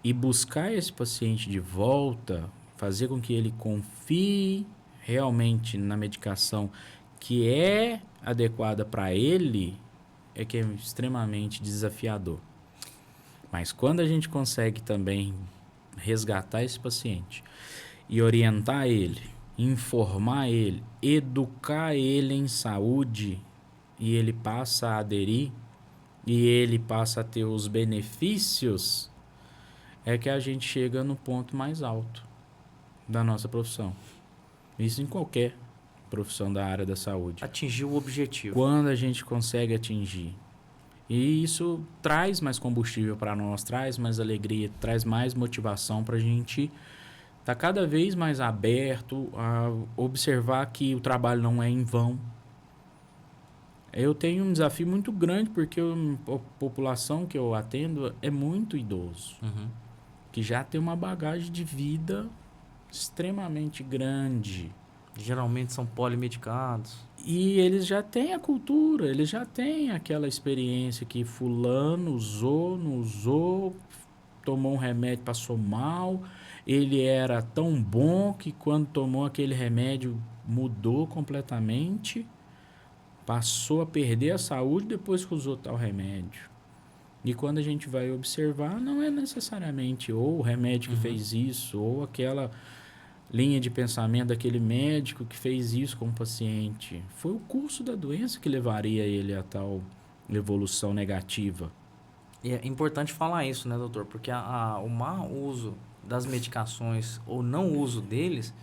E buscar esse paciente de volta, fazer com que ele confie realmente na medicação que é adequada para ele, é que é extremamente desafiador. Mas quando a gente consegue também resgatar esse paciente e orientar ele, informar ele, educar ele em saúde, e ele passa a aderir, e ele passa a ter os benefícios, é que a gente chega no ponto mais alto da nossa profissão. Isso em qualquer profissão da área da saúde. Atingir o objetivo. Quando a gente consegue atingir. E isso traz mais combustível para nós, traz mais alegria, traz mais motivação para a gente está cada vez mais aberto a observar que o trabalho não é em vão. Eu tenho um desafio muito grande porque a população que eu atendo é muito idoso, que já tem uma bagagem de vida extremamente grande. Geralmente são polimedicados. E eles já têm a cultura, eles já têm aquela experiência que fulano usou, não usou, tomou um remédio, passou mal, ele era tão bom que quando tomou aquele remédio mudou completamente, passou a perder a saúde depois que usou tal remédio. E quando a gente vai observar, não é necessariamente ou o remédio que fez isso, ou aquela linha de pensamento daquele médico que fez isso com o paciente. Foi o curso da doença que levaria ele a tal evolução negativa. E é importante falar isso, né, doutor? Porque o mau uso das medicações ou não uso deles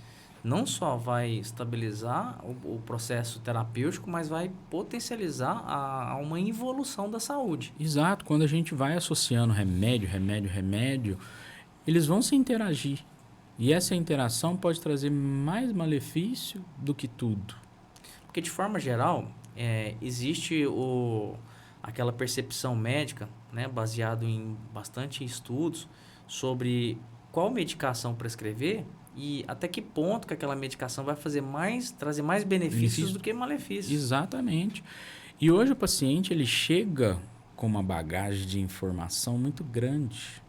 não só vai estabilizar o processo terapêutico, mas vai potencializar uma involução da saúde. Exato. Quando a gente vai associando remédio, eles vão se interagir. E essa interação pode trazer mais malefício do que tudo. Porque, de forma geral, existe aquela percepção médica, né, baseado em bastante estudos sobre qual medicação prescrever e até que ponto que aquela medicação vai trazer mais benefícios do que malefícios. Exatamente. E hoje o paciente ele chega com uma bagagem de informação muito grande.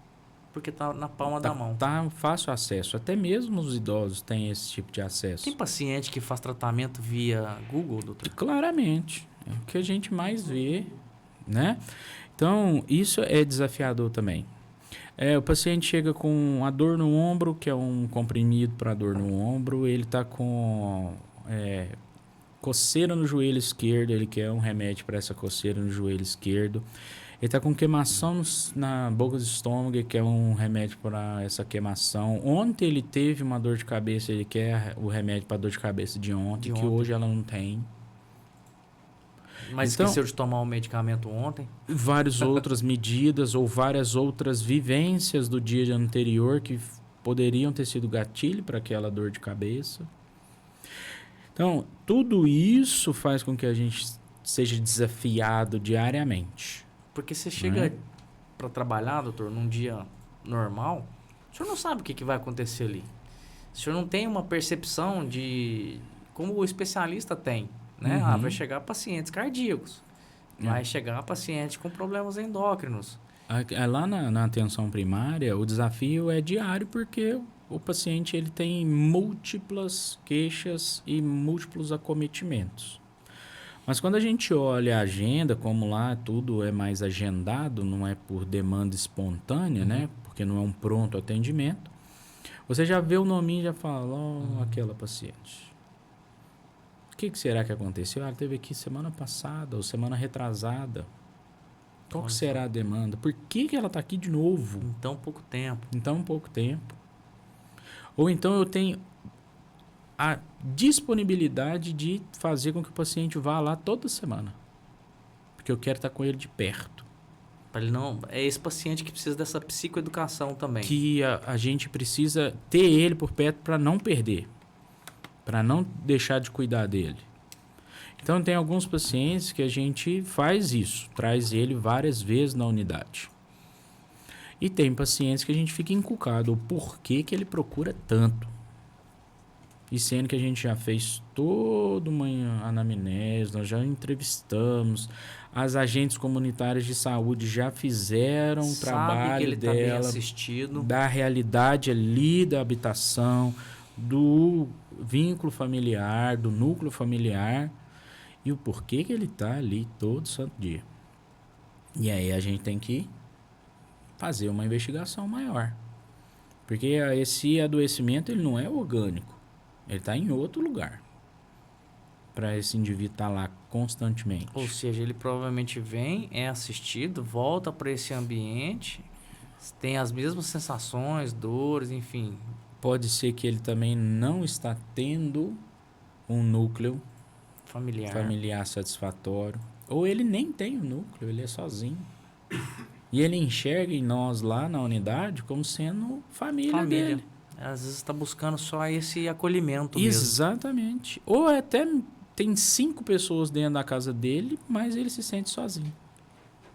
Porque está na palma da mão. Está fácil acesso. Até mesmo os idosos têm esse tipo de acesso. Tem paciente que faz tratamento via Google, doutor? Claramente. É o que a gente mais vê, né? Então, isso é desafiador também. O paciente chega com a dor no ombro, que é um comprimido para dor no ombro. Ele está com coceira no joelho esquerdo. Ele quer um remédio para essa coceira no joelho esquerdo. Ele está com queimação na boca do estômago, que é um remédio para essa queimação. Ontem ele teve uma dor de cabeça, ele quer o remédio para dor de cabeça de ontem, que hoje ela não tem. Mas então, esqueceu de tomar o medicamento ontem? Várias outras medidas ou várias outras vivências do dia anterior que poderiam ter sido gatilho para aquela dor de cabeça. Então, tudo isso faz com que a gente seja desafiado diariamente. Porque você chega para trabalhar, doutor, num dia normal, o senhor não sabe o que vai acontecer ali. O senhor não tem uma percepção de como o especialista tem, né? Vai chegar pacientes cardíacos, vai chegar pacientes com problemas endócrinos. Lá na atenção primária, o desafio é diário porque o paciente ele tem múltiplas queixas e múltiplos acometimentos. Mas quando a gente olha a agenda, como lá tudo é mais agendado, não é por demanda espontânea, né? Porque não é um pronto atendimento. Você já vê o nominho e já fala, aquela paciente. O que será que aconteceu? Ela teve aqui semana passada ou semana retrasada. Qual que será a demanda? Por que ela está aqui de novo? Em tão pouco tempo. Em tão pouco tempo. Ou então eu tenho a disponibilidade de fazer com que o paciente vá lá toda semana. Porque eu quero estar com ele de perto. Para ele não, é esse paciente que precisa dessa psicoeducação também. Que a gente precisa ter ele por perto para não perder. Para não deixar de cuidar dele. Então tem alguns pacientes que a gente faz isso. Traz ele várias vezes na unidade. E tem pacientes que a gente fica encucado. O porquê que ele procura tanto. E sendo que a gente já fez toda uma anamnese, nós já entrevistamos, as agentes comunitárias de saúde já fizeram o trabalho que ele dela, tá bem assistido. Da realidade ali da habitação, do vínculo familiar, do núcleo familiar, e o porquê que ele está ali todo santo dia. E aí a gente tem que fazer uma investigação maior. Porque esse adoecimento ele não é orgânico. Ele está em outro lugar. Para esse indivíduo estar lá constantemente. Ou seja, ele provavelmente vem, é assistido, volta para esse ambiente, tem as mesmas sensações, dores, enfim. Pode ser que ele também não está tendo um núcleo familiar satisfatório. Ou ele nem tem um núcleo, ele é sozinho. E ele enxerga em nós lá na unidade como sendo família dele. Às vezes está buscando só esse acolhimento mesmo. Exatamente. Ou até tem 5 pessoas dentro da casa dele, mas ele se sente sozinho.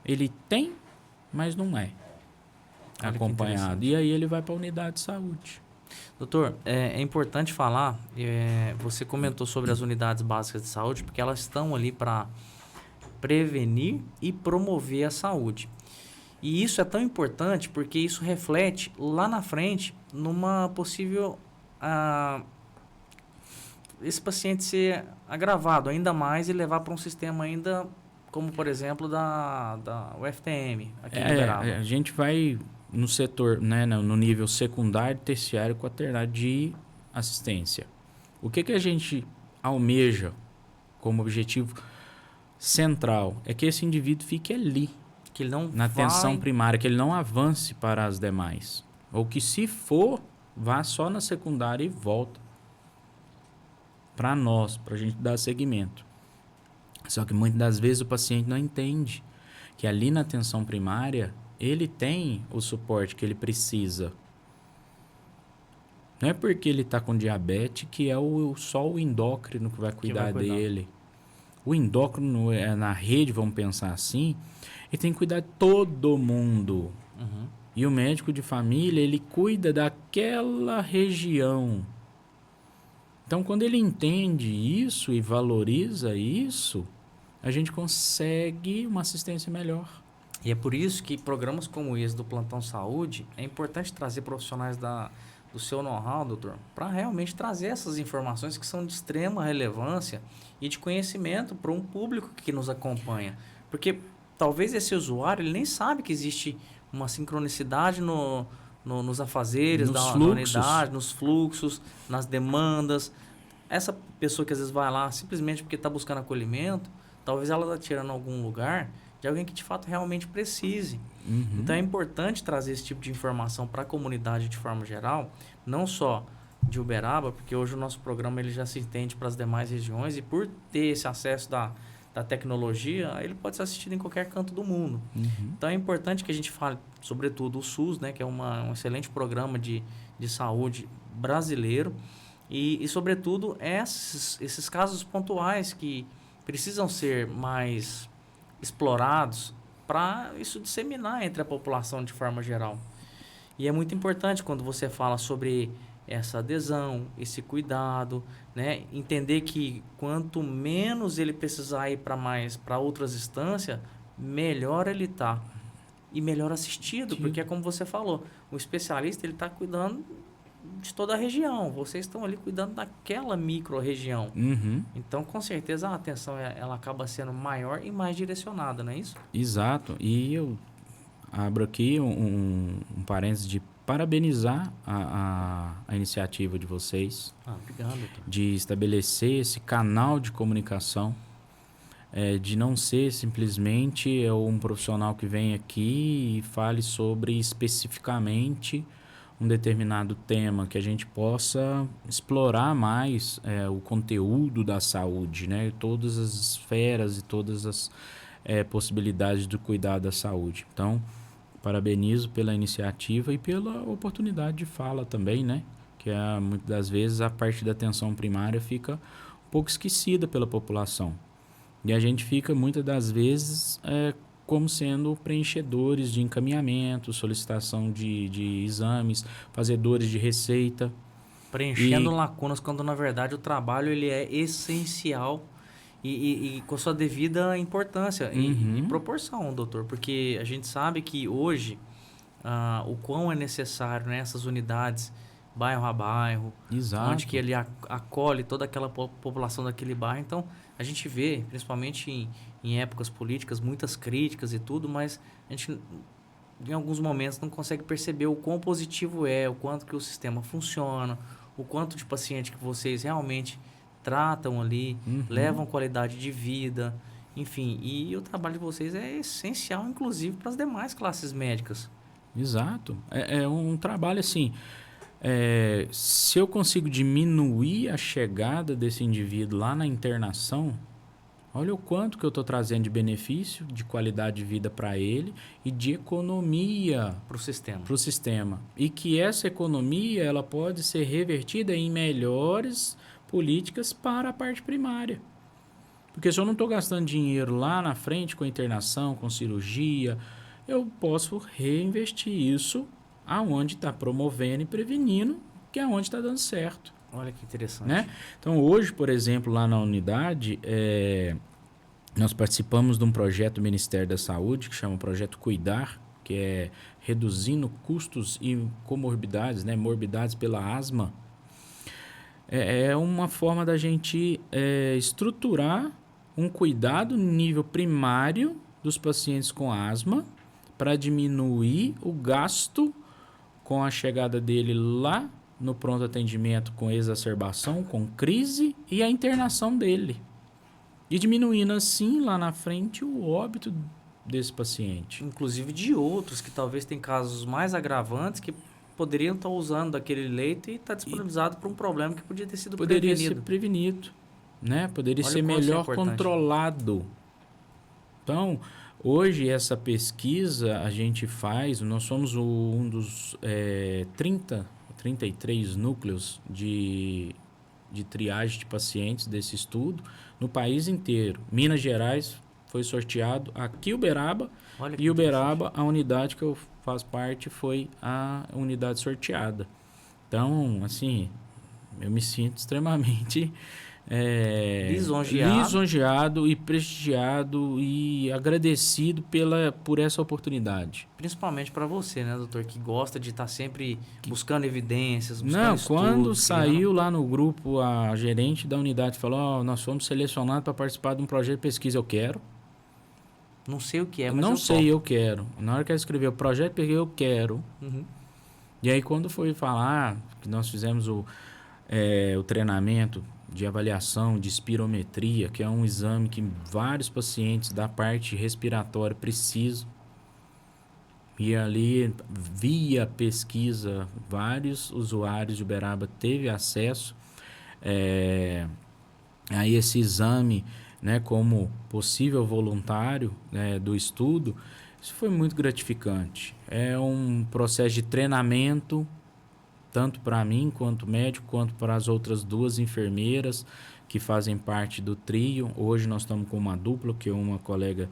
Ele tem, mas não é Olha que acompanhado. interessante. E aí ele vai para a unidade de saúde. Doutor, é importante falar, você comentou sobre as unidades básicas de saúde, porque elas estão ali para prevenir e promover a saúde. E isso é tão importante porque isso reflete lá na frente numa possível esse paciente ser agravado ainda mais e levar para um sistema ainda como, por exemplo, da UFTM, aqui em Uberaba. A gente vai no setor, né, no nível secundário, terciário, quaternário de assistência. O que a gente almeja como objetivo central é que esse indivíduo fique ali, Que ele não na vai... atenção primária, que ele não avance para as demais. Ou que, se for, vá só na secundária e volta para nós, para a gente dar seguimento. Só que muitas das vezes o paciente não entende que ali na atenção primária ele tem o suporte que ele precisa. Não é porque ele está com diabetes que é só o endócrino que vai cuidar dele. O endócrino, na rede, vamos pensar assim, ele tem que cuidar de todo mundo. Uhum. E o médico de família, ele cuida daquela região. Então, quando ele entende isso e valoriza isso, a gente consegue uma assistência melhor. E é por isso que programas como esse do Plantão Saúde, é importante trazer profissionais do seu know-how, doutor, para realmente trazer essas informações que são de extrema relevância e de conhecimento para um público que nos acompanha. Porque talvez esse usuário ele nem sabe que existe uma sincronicidade nos afazeres da unidade, nos fluxos, nas demandas. Essa pessoa que às vezes vai lá simplesmente porque está buscando acolhimento, talvez ela está tirando algum lugar de alguém que de fato realmente precise. Uhum. Então é importante trazer esse tipo de informação para a comunidade de forma geral, não só de Uberaba, porque hoje o nosso programa ele já se estende para as demais regiões e por ter esse acesso da tecnologia, ele pode ser assistido em qualquer canto do mundo. Uhum. Então é importante que a gente fale, sobretudo, o SUS, né, que é um excelente programa de saúde brasileiro, e sobretudo, esses casos pontuais que precisam ser mais explorados para isso disseminar entre a população de forma geral. E é muito importante quando você fala sobre essa adesão, esse cuidado, né? Entender que quanto menos ele precisar ir para outras instâncias, melhor ele está e melhor assistido, porque é como você falou, o especialista ele está cuidando de toda a região, vocês estão ali cuidando daquela micro-região. Uhum. Então, com certeza, a atenção ela acaba sendo maior e mais direcionada, não é isso? Exato. E eu abro aqui um parênteses de parabenizar a iniciativa de vocês. Obrigado, doutor. De estabelecer esse canal de comunicação, de não ser simplesmente um profissional que vem aqui e fale sobre especificamente um determinado tema, que a gente possa explorar mais o conteúdo da saúde, né? Todas as esferas e todas as possibilidades do cuidado da saúde. Então, parabenizo pela iniciativa e pela oportunidade de fala também, né? Que muitas das vezes a parte da atenção primária fica um pouco esquecida pela população. E a gente fica muitas das vezes como sendo preenchedores de encaminhamento, solicitação de exames, fazedores de receita. Preenchendo lacunas, quando na verdade o trabalho ele é essencial e com sua devida importância e proporção, doutor. Porque a gente sabe que hoje o quão é necessário, né, essas unidades bairro a bairro, Exato. onde que ele acolhe toda aquela população daquele bairro. Então, a gente vê, principalmente em épocas políticas, muitas críticas e tudo, mas a gente, em alguns momentos, não consegue perceber o quão positivo o quanto que o sistema funciona, o quanto de paciente que vocês realmente tratam ali, levam qualidade de vida, enfim. E o trabalho de vocês é essencial, inclusive, para as demais classes médicas. Exato. É um trabalho assim... se eu consigo diminuir a chegada desse indivíduo lá na internação, Olha o quanto que eu estou trazendo de benefício, de qualidade de vida para ele e de economia Para o sistema. para o sistema. E que essa economia ela pode ser revertida em melhores políticas para a parte primária. Porque se eu não estou gastando dinheiro lá na frente com internação, com cirurgia, eu posso reinvestir isso aonde está promovendo e prevenindo, que é onde está dando certo. Olha que interessante. Né? Então, hoje, por exemplo, lá na unidade, nós participamos de um projeto do Ministério da Saúde, que chama Projeto Cuidar, que é reduzindo custos e comorbidades, né? Morbidades pela asma. É uma forma da gente estruturar um cuidado no nível primário dos pacientes com asma para diminuir o gasto com a chegada dele lá no pronto atendimento com exacerbação, com crise e a internação dele. E diminuindo assim lá na frente o óbito desse paciente. Inclusive de outros que talvez tenham casos mais agravantes que poderiam estar usando daquele leito e está disponibilizado para um problema que podia ter sido Poderia prevenido. ser prevenido, né? Poderia Olha ser o quanto isso é melhor importante. controlado. Então, hoje essa pesquisa a gente faz, nós somos um dos 33 núcleos de triagem de pacientes desse estudo no país inteiro. Minas Gerais foi sorteado aqui Uberaba. Olha que E Uberaba, a unidade que eu faço parte, foi a unidade sorteada. Então, assim, eu me sinto extremamente lisonjeado e prestigiado e agradecido por essa oportunidade. Principalmente para você, né, doutor, que gosta de estar sempre buscando evidências, buscando Não, estudos, quando saiu criando... lá no grupo, a gerente da unidade falou, nós fomos selecionados para participar de um projeto de pesquisa, eu quero. Não sei o que é, mas não eu sei, topo. eu quero. Na hora que ela escreveu o projeto de pesquisa, eu quero. Uhum. E aí quando foi falar que nós fizemos o treinamento de avaliação de espirometria, que é um exame que vários pacientes da parte respiratória precisam. E ali, via pesquisa, vários usuários de Uberaba teve acesso a esse exame, né, como possível voluntário, né, do estudo. Isso foi muito gratificante. É um processo de treinamento, tanto para mim, quanto médico, quanto para as outras duas enfermeiras que fazem parte do trio. Hoje nós estamos com uma dupla, que uma colega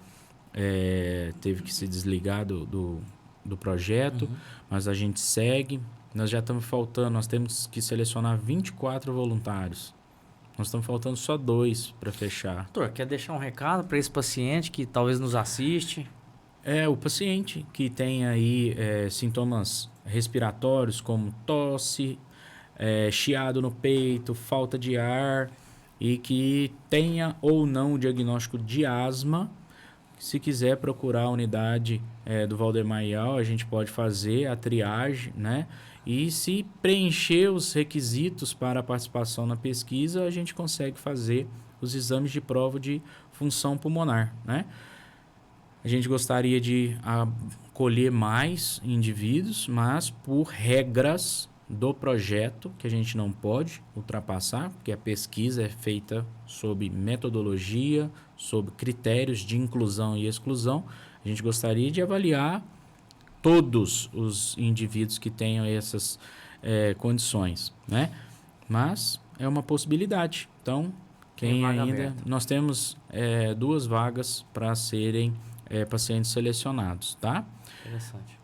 teve que se desligar do projeto, mas a gente segue. Nós já estamos faltando, nós temos que selecionar 24 voluntários. Nós estamos faltando só 2 para fechar. Doutor, quer deixar um recado para esse paciente que talvez nos assiste? O paciente que tem aí sintomas respiratórios como tosse, chiado no peito, falta de ar e que tenha ou não o diagnóstico de asma, se quiser procurar a unidade do Valdemar Ial, a gente pode fazer a triagem, né? E se preencher os requisitos para a participação na pesquisa, a gente consegue fazer os exames de prova de função pulmonar, né? A gente gostaria de acolher mais indivíduos, mas por regras do projeto, que a gente não pode ultrapassar, porque a pesquisa é feita sob metodologia, sob critérios de inclusão e exclusão. A gente gostaria de avaliar todos os indivíduos que tenham essas condições, né? Mas é uma possibilidade. Então, quem ainda... Nós temos 2 vagas para serem pacientes selecionados, tá? Interessante.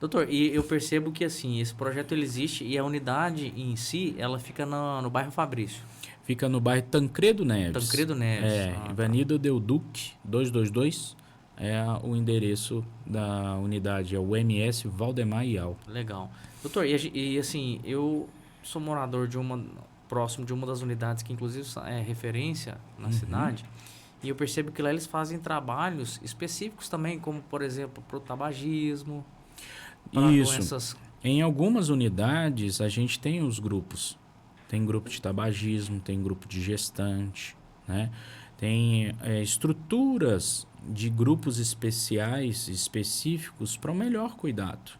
Doutor, e eu percebo que assim, esse projeto ele existe e a unidade em si, ela fica no bairro Fabrício. Fica no bairro Tancredo Neves. Tancredo Neves. Avenida Del Duque, 222, é o endereço da unidade, é o MS Valdemar Ial. Legal. Doutor, e assim, eu sou morador próximo de uma das unidades que inclusive é referência na cidade. E eu percebo que lá eles fazem trabalhos específicos também, como, por exemplo, para o tabagismo, para doenças... Em algumas unidades, a gente tem os grupos. Tem grupo de tabagismo, tem grupo de gestante, né? Tem estruturas de grupos específicos para o melhor cuidado,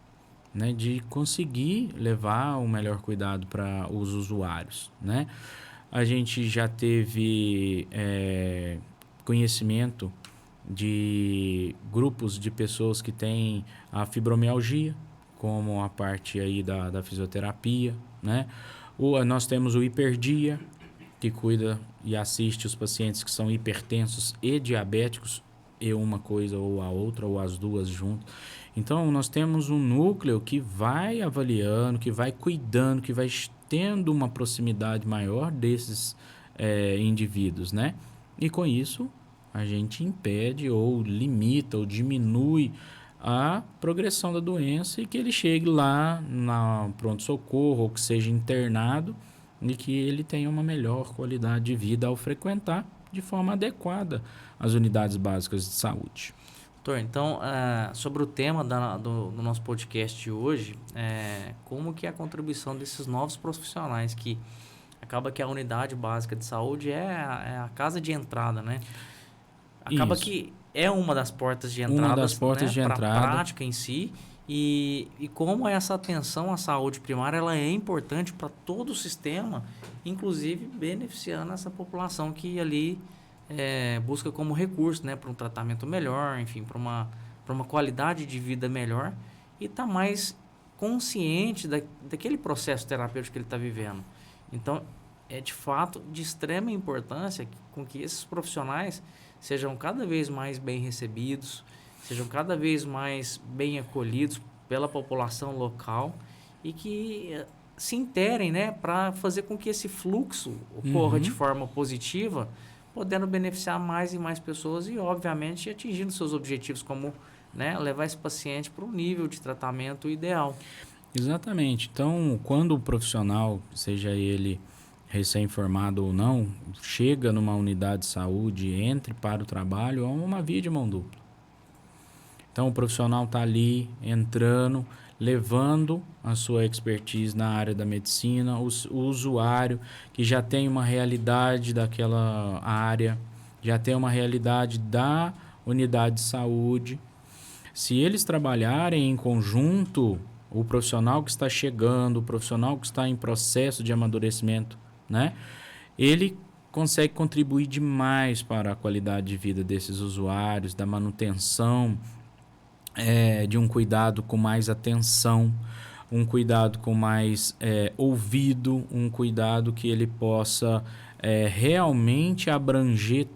né? De conseguir levar o melhor cuidado para os usuários, né? A gente já teve conhecimento de grupos de pessoas que têm a fibromialgia, como a parte aí da fisioterapia, né? Nós temos o hiperdia, que cuida e assiste os pacientes que são hipertensos e diabéticos, e uma coisa ou a outra, ou as duas juntas. Então, nós temos um núcleo que vai avaliando, que vai cuidando, que vai tendo uma proximidade maior desses indivíduos, né? E com isso, a gente impede ou limita ou diminui a progressão da doença e que ele chegue lá na pronto-socorro ou que seja internado e que ele tenha uma melhor qualidade de vida ao frequentar de forma adequada as unidades básicas de saúde. Doutor, então, sobre o tema do nosso podcast de hoje, como que é a contribuição desses novos profissionais, que acaba que a unidade básica de saúde é a casa de entrada, né? Acaba Isso. que é uma das portas de entrada, para a prática em si, e como essa atenção à saúde primária ela é importante para todo o sistema, inclusive beneficiando essa população que ali busca como recurso, né, para um tratamento melhor, enfim, para uma qualidade de vida melhor e está mais consciente daquele processo terapêutico que ele está vivendo. Então, é de fato de extrema importância com que esses profissionais sejam cada vez mais bem recebidos, sejam cada vez mais bem acolhidos pela população local e que se interem, né, para fazer com que esse fluxo ocorra de forma positiva, podendo beneficiar mais e mais pessoas e, obviamente, atingindo seus objetivos, como, né, levar esse paciente para um nível de tratamento ideal. Exatamente. Então, quando o profissional, seja ele recém-formado ou não, chega numa unidade de saúde, entre para o trabalho, é uma via de mão dupla. Então, o profissional está ali, entrando, levando a sua expertise na área da medicina, o usuário que já tem uma realidade daquela área, já tem uma realidade da unidade de saúde. Se eles trabalharem em conjunto, o profissional que está chegando, o profissional que está em processo de amadurecimento, né, ele consegue contribuir demais para a qualidade de vida desses usuários, da manutenção de um cuidado com mais atenção, um cuidado com mais ouvido, um cuidado que ele possa realmente abranger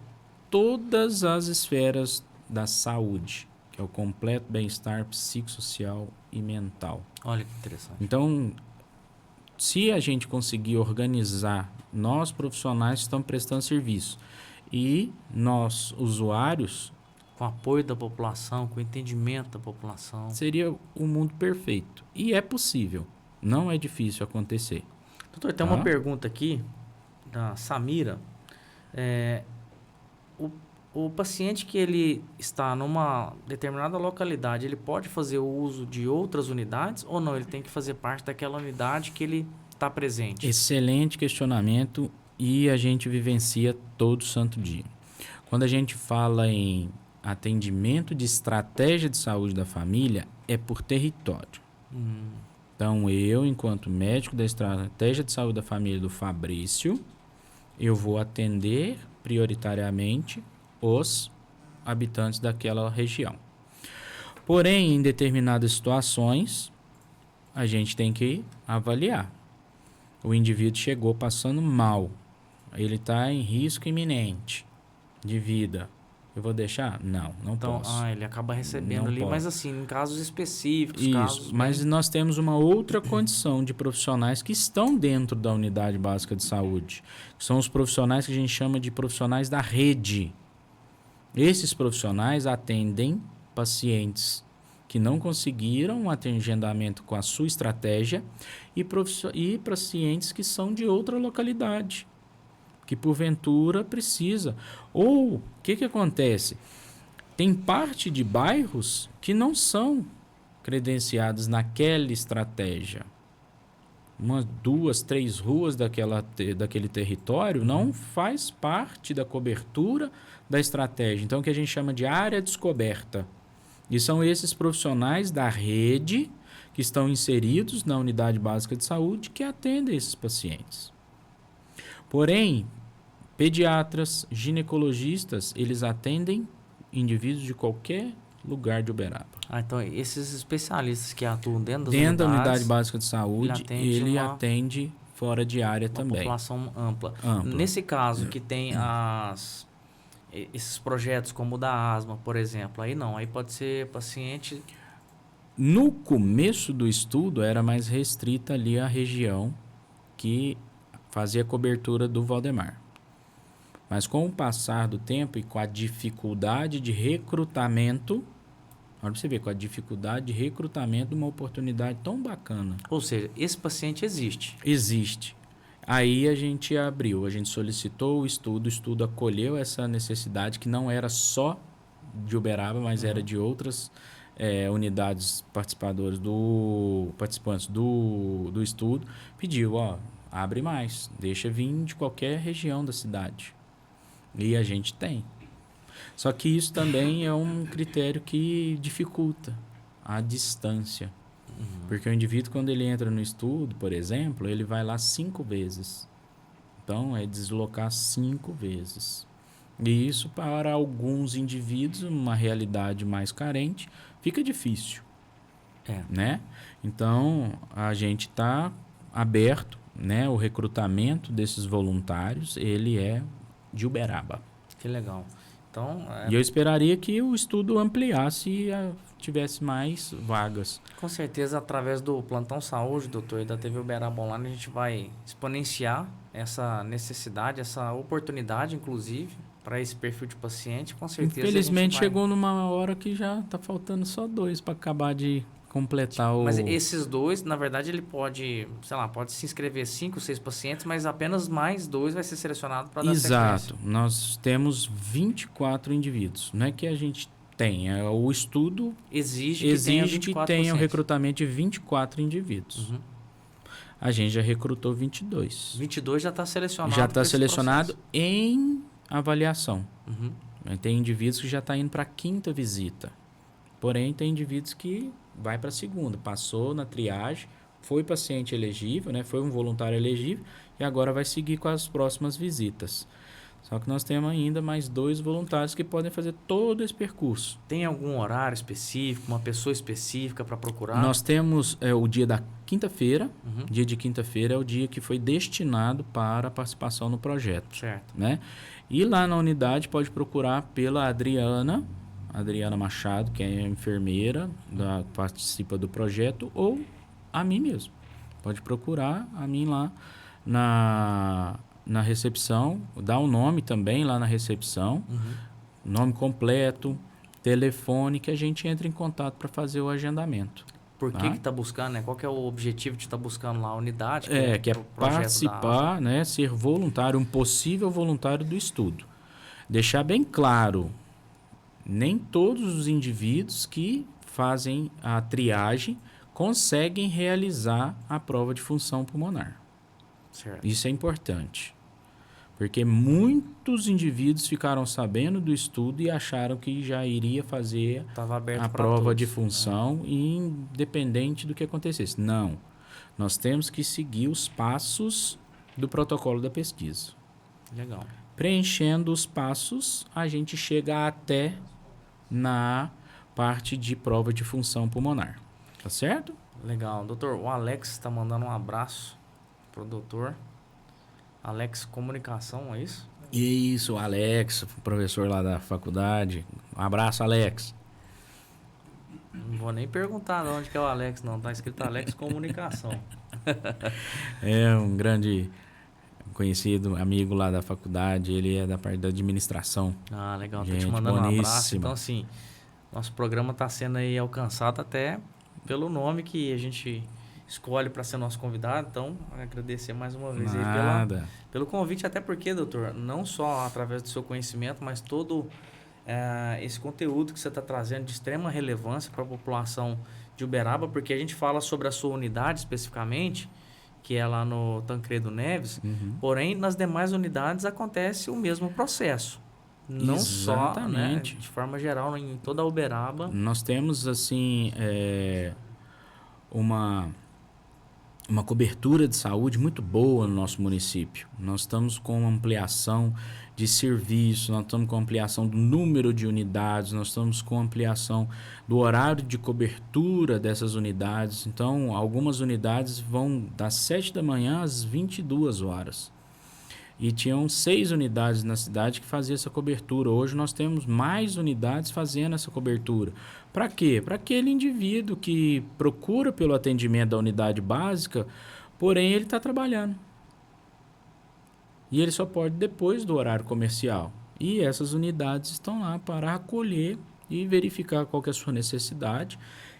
todas as esferas da saúde, que é o completo bem-estar psicossocial e mental. Olha que interessante. Então, se a gente conseguir organizar, nós profissionais estamos prestando serviço e nós, usuários, com o apoio da população, com o entendimento da população, seria o mundo perfeito. E é possível. Não é difícil acontecer. Doutor, tem uma pergunta aqui da Samira. O paciente que ele está numa determinada localidade, ele pode fazer o uso de outras unidades ou não? Ele tem que fazer parte daquela unidade que ele está presente? Excelente questionamento e a gente vivencia todo santo dia. Quando a gente fala em atendimento de estratégia de saúde da família, é por território. Então, eu, enquanto médico da estratégia de saúde da família do Fabrício, eu vou atender prioritariamente os habitantes daquela região. Porém, em determinadas situações, a gente tem que avaliar. O indivíduo chegou passando mal, ele está em risco iminente de vida. Eu vou deixar? Não posso. Ele acaba recebendo não ali, posso. Mas assim, em casos específicos. Isso, mas nós temos uma outra condição de profissionais que estão dentro da unidade básica de saúde. Que são os profissionais que a gente chama de profissionais da rede. Esses profissionais atendem pacientes que não conseguiram um agendamento com a sua estratégia e pacientes que são de outra localidade, que porventura precisa. Ou o que acontece? Tem parte de bairros que não são credenciados naquela estratégia. 1, 2, 3 ruas daquele território não faz parte da cobertura da estratégia. Então, o que a gente chama de área descoberta. E são esses profissionais da rede que estão inseridos na unidade básica de saúde que atendem esses pacientes. Porém, Pediatras, ginecologistas, eles atendem indivíduos de qualquer lugar de Uberaba. Então esses especialistas que atuam dentro das Dentro da unidades, unidade básica de saúde, ele uma atende fora de área também. população ampla. Ampla. Nesse caso que tem esses projetos como o da asma, por exemplo, aí não, aí pode ser paciente... No começo do estudo era mais restrita ali a região que fazia cobertura do Valdemar. Mas com o passar do tempo e com a dificuldade de recrutamento, olha pra você ver, com a dificuldade de recrutamento de uma oportunidade tão bacana. Ou seja, esse paciente existe. Existe. Aí a gente abriu, a gente solicitou o estudo acolheu essa necessidade que não era só de Uberaba, mas era de outras unidades participantes do estudo. Pediu, abre mais, deixa vir de qualquer região da cidade. E a gente tem. Só que isso também é um critério que dificulta a distância. Porque o indivíduo, quando ele entra no estudo, por exemplo, ele vai lá 5 vezes. Então, é deslocar 5 vezes. E isso, para alguns indivíduos, uma realidade mais carente, fica difícil. Né? Então, a gente está aberto, né? O recrutamento desses voluntários, ele é de Uberaba. Que legal. Então, E eu esperaria que o estudo ampliasse e tivesse mais vagas. Com certeza, através do Plantão Saúde, doutor, e da TV Uberaba Online, a gente vai exponenciar essa necessidade, essa oportunidade, inclusive, para esse perfil de paciente. Com certeza. Infelizmente, chegou numa hora que já está faltando só 2 para acabar de completar o... Mas esses 2, na verdade, ele pode, sei lá, pode se inscrever 5, 6 pacientes, mas apenas mais 2 vai ser selecionado para dar sequência. Exato. Nós temos 24 indivíduos. Não é que a gente tem, o estudo exige que tenha o recrutamento de 24 indivíduos. A gente já recrutou 22. 22 já está selecionado. Já está selecionado em avaliação. Tem indivíduos que já estão indo para a 5ª visita. Porém, tem indivíduos que vai para a 2ª. Passou na triagem, foi paciente elegível, né? Foi um voluntário elegível e agora vai seguir com as próximas visitas. Só que nós temos ainda mais 2 voluntários que podem fazer todo esse percurso. Tem algum horário específico, uma pessoa específica para procurar? Nós temos o dia da quinta-feira. Dia de quinta-feira é o dia que foi destinado para a participação no projeto. Certo. Né? E lá na unidade pode procurar pela Adriana Machado, que é enfermeira, participa do projeto, ou a mim mesmo. Pode procurar a mim lá na recepção, dá o nome também lá na recepção, nome completo, telefone, que a gente entra em contato para fazer o agendamento. Por que está buscando, né? Qual que é o objetivo de estar buscando lá a unidade? Que é participar, né? Ser voluntário, um possível voluntário do estudo. Deixar bem claro, nem todos os indivíduos que fazem a triagem conseguem realizar a prova de função pulmonar. Certo. Isso é importante. Porque muitos indivíduos ficaram sabendo do estudo e acharam que já iria fazer a prova de função, independente do que acontecesse. Não. Nós temos que seguir os passos do protocolo da pesquisa. Legal. Preenchendo os passos, a gente chega até na parte de prova de função pulmonar. Tá certo? Legal. Doutor, o Alex está mandando um abraço pro doutor. Alex Comunicação, é isso? Isso, Alex, professor lá da faculdade. Um abraço, Alex. Não vou nem perguntar de onde que é o Alex, não. Tá escrito Alex Comunicação. É um grande conhecido, amigo lá da faculdade. Ele é da parte da administração. Ah, legal. Gente, tô te mandando boníssima. um abraço. Então, assim, nosso programa está sendo aí alcançado até pelo nome que a gente escolhe para ser nosso convidado. Então, agradecer mais uma vez aí pelo convite, até porque, doutor, não só através do seu conhecimento, mas todo esse conteúdo que você está trazendo de extrema relevância para a população de Uberaba, porque a gente fala sobre a sua unidade especificamente, que é lá no Tancredo Neves, porém, nas demais unidades acontece o mesmo processo. Não Exatamente. Só, né, de forma geral, em toda a Uberaba. Nós temos, assim, uma cobertura de saúde muito boa no nosso município. Nós estamos com ampliação de serviço, nós estamos com ampliação do número de unidades, nós estamos com ampliação do horário de cobertura dessas unidades. Então, algumas unidades vão das 7 da manhã às 22 horas. E tinham 6 unidades na cidade que faziam essa cobertura. Hoje nós temos mais unidades fazendo essa cobertura. Para quê? Para aquele indivíduo que procura pelo atendimento da unidade básica, porém ele está trabalhando. E ele só pode depois do horário comercial. E essas unidades estão lá para acolher e verificar qual que é a sua necessidade.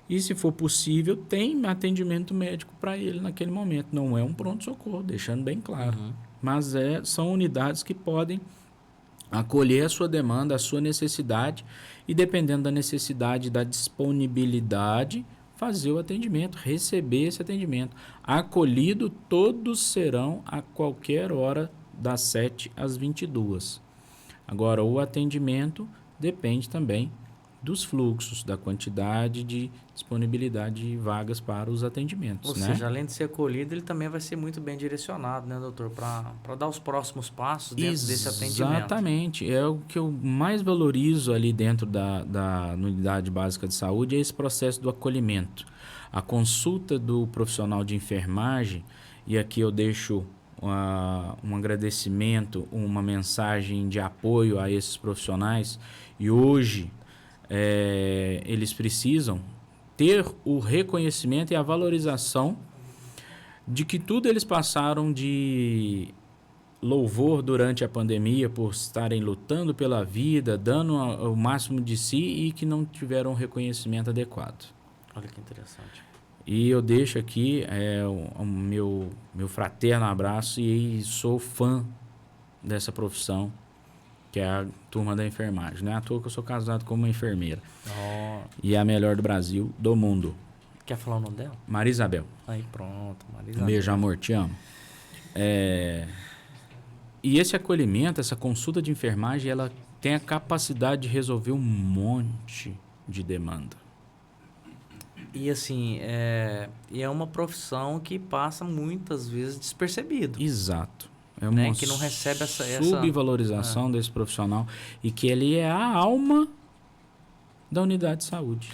E, se for possível, tem atendimento médico para ele naquele momento. Não é um pronto-socorro, deixando bem claro. Mas são unidades que podem acolher a sua demanda, a sua necessidade e, dependendo da necessidade, da disponibilidade, fazer o atendimento, receber esse atendimento. Acolhido, todos serão a qualquer hora das 7 às 22. Agora, o atendimento depende também dos fluxos, da quantidade de disponibilidade de vagas para os atendimentos. Ou seja, além de ser acolhido, ele também vai ser muito bem direcionado, né, doutor, para dar os próximos passos dentro desse atendimento. Exatamente. É o que eu mais valorizo ali dentro da unidade básica de saúde, é esse processo do acolhimento. A consulta do profissional de enfermagem, e aqui eu deixo um agradecimento, uma mensagem de apoio a esses profissionais, e hoje eles precisam ter o reconhecimento e a valorização de que tudo eles passaram de louvor durante a pandemia por estarem lutando pela vida, dando o máximo de si e que não tiveram um reconhecimento adequado. Olha que interessante. E eu deixo aqui o meu fraterno abraço e sou fã dessa profissão, que é a turma da enfermagem. Não é à toa que eu sou casado com uma enfermeira. E é a melhor do Brasil, do mundo. Quer falar o nome dela? Maria Isabel. Aí pronto, Maria Isabel. Um beijo, amor, te amo. E esse acolhimento, essa consulta de enfermagem, ela tem a capacidade de resolver um monte de demanda. E assim, é uma profissão que passa muitas vezes despercebido. Exato. É uma que não recebe essa subvalorização desse profissional e que ele é a alma da unidade de saúde.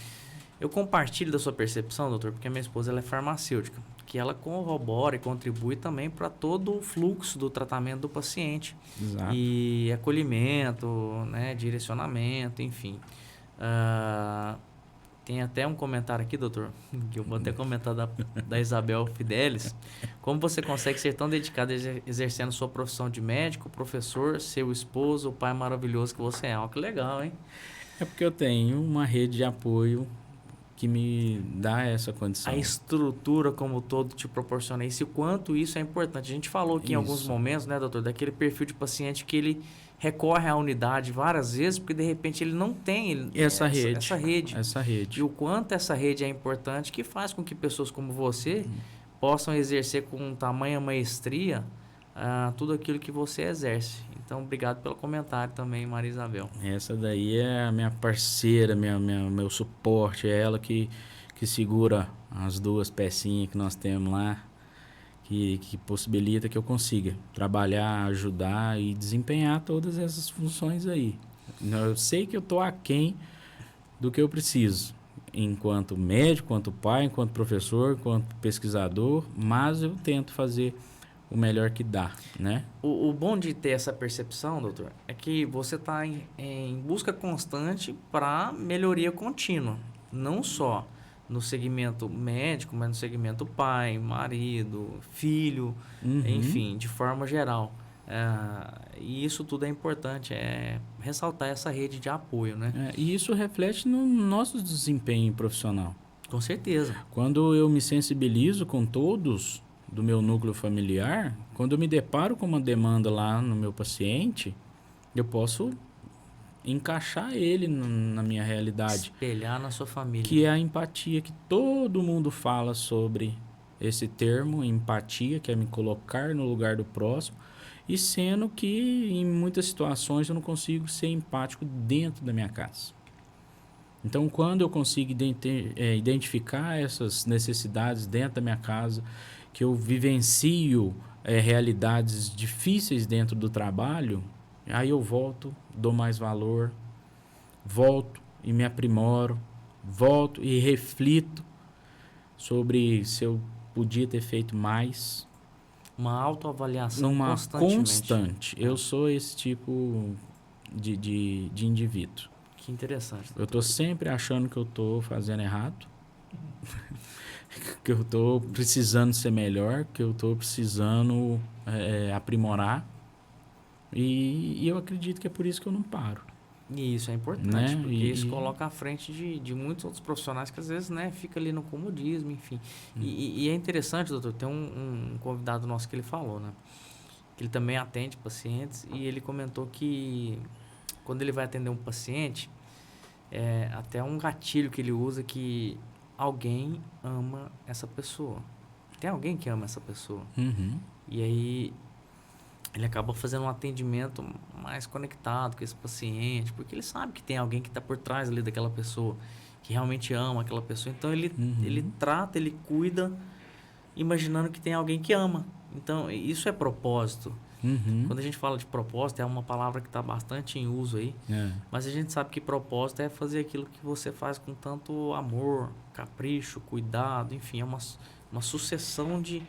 Eu compartilho da sua percepção, doutor, porque a minha esposa ela é farmacêutica, que ela corrobora e contribui também para todo o fluxo do tratamento do paciente. Exato. E acolhimento, né, direcionamento, enfim. Tem até um comentário aqui, doutor, que eu vou até comentar da Isabel Fidelis. Como você consegue ser tão dedicado exercendo sua profissão de médico, professor, seu esposo, o pai maravilhoso que você é? Que legal, hein? É porque eu tenho uma rede de apoio que me dá essa condição. A estrutura como todo te proporciona isso e o quanto isso é importante. A gente falou aqui em alguns momentos, né, doutor, daquele perfil de paciente que ele recorre à unidade várias vezes porque de repente ele não tem essa rede. E o quanto essa rede é importante, que faz com que pessoas como você possam exercer com tamanha maestria tudo aquilo que você exerce. Então, obrigado pelo comentário também, Maria Isabel. Essa daí é a minha parceira, meu suporte, é ela que segura as duas pecinhas que nós temos lá, que possibilita que eu consiga trabalhar, ajudar e desempenhar todas essas funções aí. Eu sei que eu estou aquém do que eu preciso, enquanto médico, enquanto pai, enquanto professor, enquanto pesquisador, mas eu tento fazer o melhor que dá, né? O bom de ter essa percepção, doutor, é que você está em busca constante para melhoria contínua. Não só no segmento médico, mas no segmento pai, marido, filho, enfim, de forma geral. E isso tudo é importante, ressaltar essa rede de apoio, né? E isso reflete no nosso desempenho profissional. Com certeza. Quando eu me sensibilizo com todos do meu núcleo familiar, quando eu me deparo com uma demanda lá no meu paciente, eu posso encaixar ele na minha realidade. Espelhar na sua família. Que é a empatia, que todo mundo fala sobre esse termo, empatia, que é me colocar no lugar do próximo, e sendo que em muitas situações eu não consigo ser empático dentro da minha casa. Então, quando eu consigo identificar essas necessidades dentro da minha casa que eu vivencio realidades difíceis dentro do trabalho, aí eu volto, dou mais valor, volto e me aprimoro, volto e reflito sobre se eu podia ter feito mais. Uma autoavaliação Uma constantemente. constante. Eu sou esse tipo de indivíduo. Que interessante. Eu tô sempre achando que eu tô fazendo errado, que eu tô precisando ser melhor, que eu tô precisando aprimorar. E eu acredito que é por isso que eu não paro. E isso é importante, Né? porque isso coloca à frente de muitos outros profissionais que às vezes, né, fica ali no comodismo, enfim. E é interessante, doutor, tem um convidado nosso que ele falou, né, que ele também atende pacientes e ele comentou que quando ele vai atender um paciente, até um gatilho que ele usa que alguém ama essa pessoa. Tem alguém que ama essa pessoa. Uhum. E aí ele acaba fazendo um atendimento mais conectado com esse paciente, porque ele sabe que tem alguém que está por trás ali daquela pessoa, que realmente ama aquela pessoa. Então ele trata, ele cuida, imaginando que tem alguém que ama. Então isso é propósito. Uhum. Quando a gente fala de propósito, é uma palavra que está bastante em uso aí, mas a gente sabe que propósito é fazer aquilo que você faz com tanto amor, capricho, cuidado, enfim, é uma sucessão de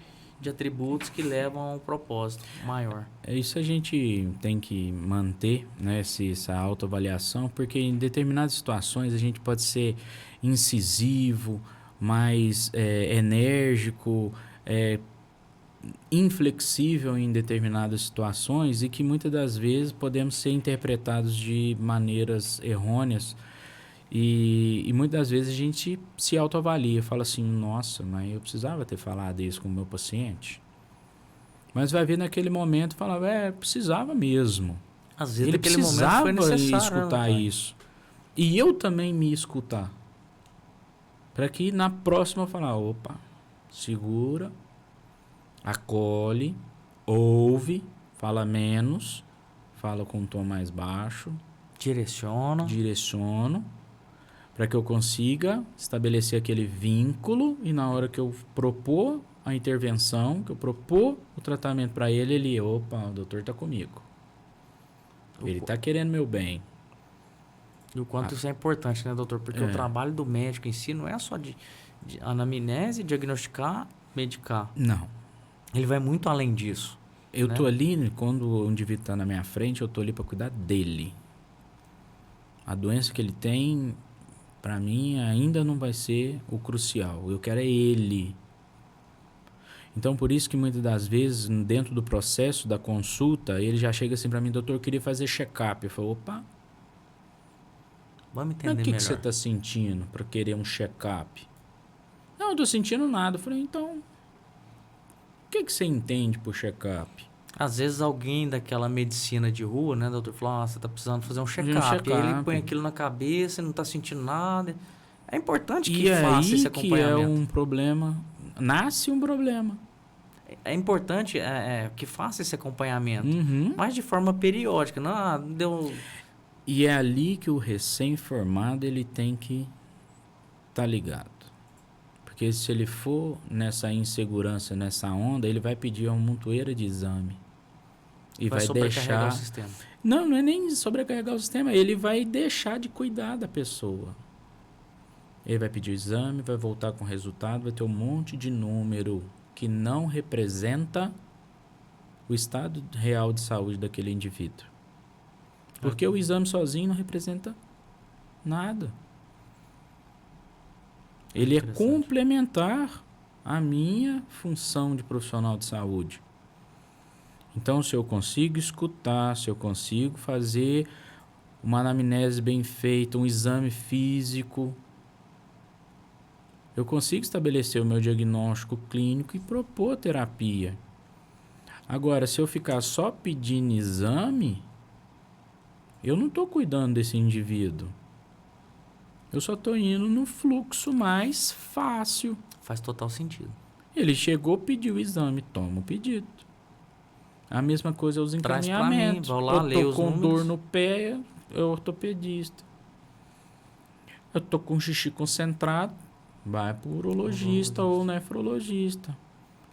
atributos que levam a um propósito maior. Isso a gente tem que manter, né, essa autoavaliação, porque em determinadas situações a gente pode ser incisivo, mais enérgico, inflexível em determinadas situações e que muitas das vezes podemos ser interpretados de maneiras errôneas. E muitas das vezes a gente se autoavalia, fala assim, nossa, mas eu precisava ter falado isso com o meu paciente. Mas vai ver naquele momento e falar, precisava mesmo. Às vezes Ele naquele precisava momento foi necessário, escutar isso. E eu também me escutar. Para que na próxima eu falar, opa, segura, acolhe, ouve, fala menos, fala com um tom mais baixo. Direciono. Para que eu consiga estabelecer aquele vínculo e na hora que eu propor a intervenção, que eu propor o tratamento para ele, opa, o doutor está comigo. Ele está querendo meu bem. E o quanto isso é importante, né, doutor? Porque o trabalho do médico em si não é só de anamnese, diagnosticar, medicar. Não. Ele vai muito além disso. Eu tô ali, quando o indivíduo está na minha frente, eu tô ali para cuidar dele. A doença que ele tem, para mim, ainda não vai ser o crucial. Eu quero é ele. Então, por isso que muitas das vezes, dentro do processo da consulta, ele já chega assim para mim, doutor, eu queria fazer check-up. Eu falo, opa, vamos entender melhor. O que você está sentindo para querer um check-up? Não, eu tô sentindo nada. Eu falei, então, o que você entende por check-up? Às vezes alguém daquela medicina de rua, né, doutor, fala, você tá precisando fazer um check-up. Aí ele põe aquilo na cabeça e não tá sentindo nada. É importante que faça esse acompanhamento. E aí que é um problema, nasce um problema. É importante que faça esse acompanhamento, mas de forma periódica. Não, deu... E é ali que o recém-formado ele tem que estar ligado. Porque se ele for nessa insegurança, nessa onda, ele vai pedir uma montoeira de exame. E vai deixar... o sistema. Não é nem sobrecarregar o sistema. Ele vai deixar de cuidar da pessoa. Ele vai pedir o exame, vai voltar com o resultado, vai ter um monte de número que não representa o estado real de saúde daquele indivíduo. Porque o exame sozinho não representa nada. Ele é complementar à minha função de profissional de saúde. Então, se eu consigo escutar, se eu consigo fazer uma anamnese bem feita, um exame físico, eu consigo estabelecer o meu diagnóstico clínico e propor terapia. Agora, se eu ficar só pedindo exame, eu não estou cuidando desse indivíduo. Eu só estou indo no fluxo mais fácil. Faz total sentido. Ele chegou, pediu o exame, toma o pedido. A mesma coisa os encaminhamentos. Vou lá ler os números. Dor no pé, é ortopedista. Eu tô com xixi concentrado, vai pro urologista ou nefrologista.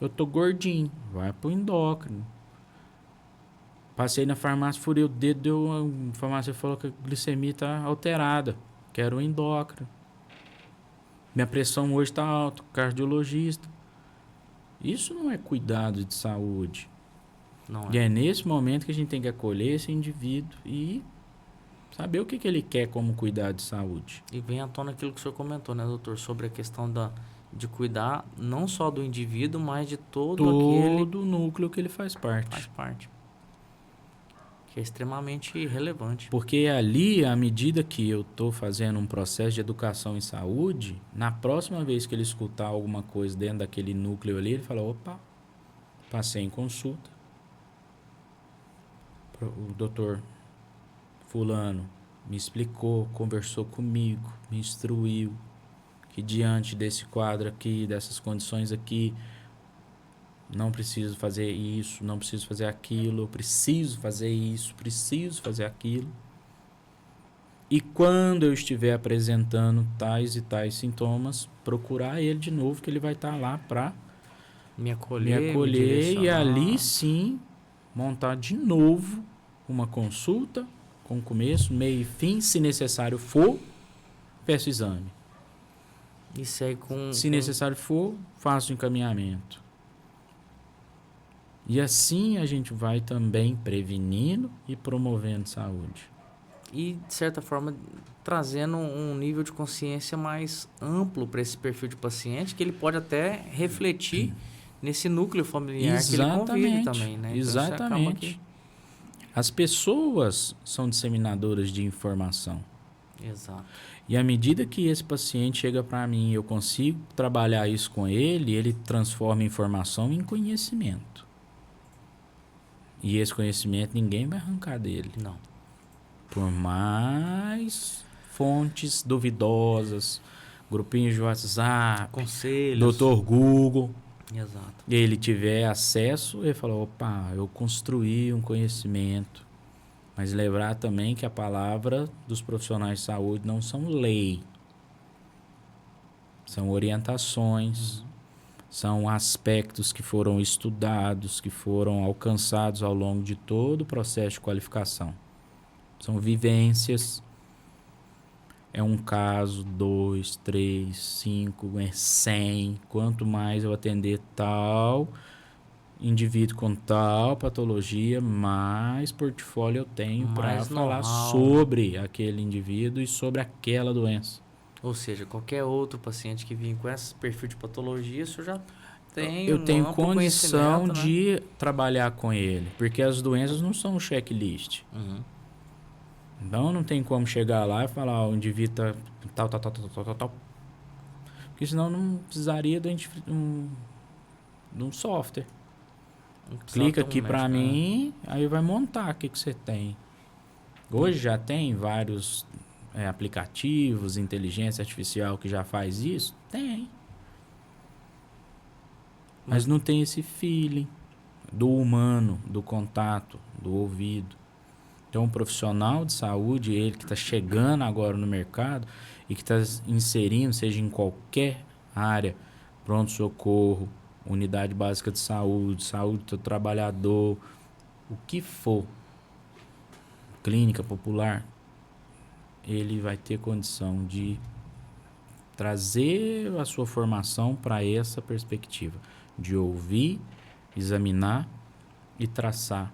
Eu tô gordinho. Vai pro endócrino. Passei na farmácia, furei o dedo, a farmácia falou que a glicemia tá alterada. Quero um endócrino. Minha pressão hoje tá alta, cardiologista. Isso não é cuidado de saúde. Não E é. é nesse momento que a gente tem que acolher esse indivíduo e saber o que ele quer como cuidado de saúde. E vem à tona aquilo que o senhor comentou, né, doutor? Sobre a questão de cuidar não só do indivíduo, mas de todo aquele Todo o núcleo que ele faz que faz parte. parte. Que é extremamente relevante. Porque ali, à medida que eu estou fazendo um processo de educação em saúde, na próxima vez que ele escutar alguma coisa dentro daquele núcleo ali, ele fala, opa, passei em consulta. O doutor fulano me explicou, conversou comigo, me instruiu que diante desse quadro aqui, dessas condições aqui, não preciso fazer isso, não preciso fazer aquilo, preciso fazer isso, preciso fazer aquilo. E quando eu estiver apresentando tais e tais sintomas, procurar ele de novo, que ele vai estar lá para Me me acolher, me acolher e ali direcionar. sim montar de novo uma consulta com começo, meio e fim, se necessário for, peço exame. E segue com... Se necessário for, faço encaminhamento. E assim a gente vai também prevenindo e promovendo saúde. E, de certa forma, trazendo um nível de consciência mais amplo para esse perfil de paciente, que ele pode até refletir nesse núcleo familiar que ele convive também, né? Então, isso acaba que... As pessoas são disseminadoras de informação. Exato. E à medida que esse paciente chega para mim e eu consigo trabalhar isso com ele, ele transforma informação em conhecimento. E esse conhecimento ninguém vai arrancar dele. Não. Por mais fontes duvidosas, grupinhos de WhatsApp, Conselhos. Dr. Google, Exato. ele tiver acesso, ele fala, opa, eu construí um conhecimento. Mas lembrar também que a palavra dos profissionais de saúde não são lei. São orientações, são aspectos que foram estudados, que foram alcançados ao longo de todo o processo de qualificação. São vivências. É um caso, 2, 3, 5, é 100. Quanto mais eu atender tal indivíduo com tal patologia, mais portfólio eu tenho para falar sobre aquele indivíduo e sobre aquela doença. Ou seja, qualquer outro paciente que vinha com esse perfil de patologia, isso já tem Eu tenho amplo condição conhecimento, né? de trabalhar com ele, porque as doenças não são um checklist. Uhum. Então não tem como chegar lá e falar, o indivíduo tá tal. Porque senão não precisaria de um software. Clica aqui para mim, aí vai montar o que você tem. Hoje já tem vários aplicativos, inteligência artificial que já faz isso? Tem. Mas não tem esse feeling do humano, do contato, do ouvido. Então, um profissional de saúde, ele que está chegando agora no mercado e que está inserindo, seja em qualquer área, pronto-socorro, unidade básica de saúde, saúde do trabalhador, o que for, clínica popular, ele vai ter condição de trazer a sua formação para essa perspectiva, de ouvir, examinar e traçar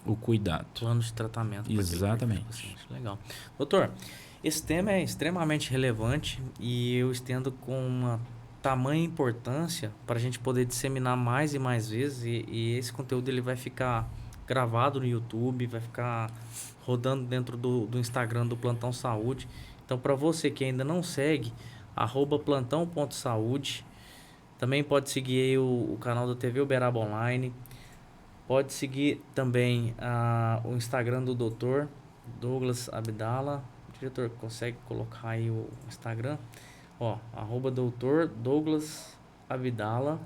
o cuidado. Plano de tratamento. Exatamente. Legal. Doutor, esse tema é extremamente relevante e eu estendo com uma tamanha importância para a gente poder disseminar mais e mais vezes e esse conteúdo ele vai ficar gravado no YouTube, vai ficar rodando dentro do Instagram do Plantão Saúde. Então, para você que ainda não segue, @plantão.saúde. Também pode seguir aí o canal da TV Uberaba Online. Pode seguir também o Instagram do Dr. Douglas Abdala. O diretor consegue colocar aí o Instagram? Ó, @Dr. Douglas Abdala.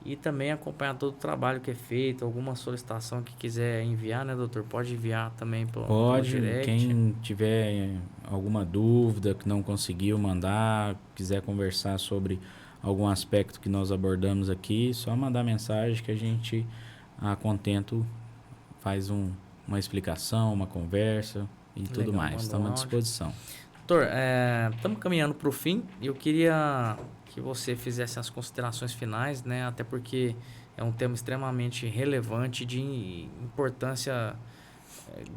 E também acompanhar todo o trabalho que é feito, alguma solicitação que quiser enviar, né, doutor? Pode enviar também pelo direct. Quem tiver alguma dúvida que não conseguiu mandar, quiser conversar sobre algum aspecto que nós abordamos aqui, só mandar mensagem que a gente, a contento, faz uma explicação, uma conversa e Legal, tudo mais. manda Estamos à áudio. disposição. Doutor, estamos caminhando para o fim e eu queria que você fizesse as considerações finais, né? Até porque é um tema extremamente relevante, de importância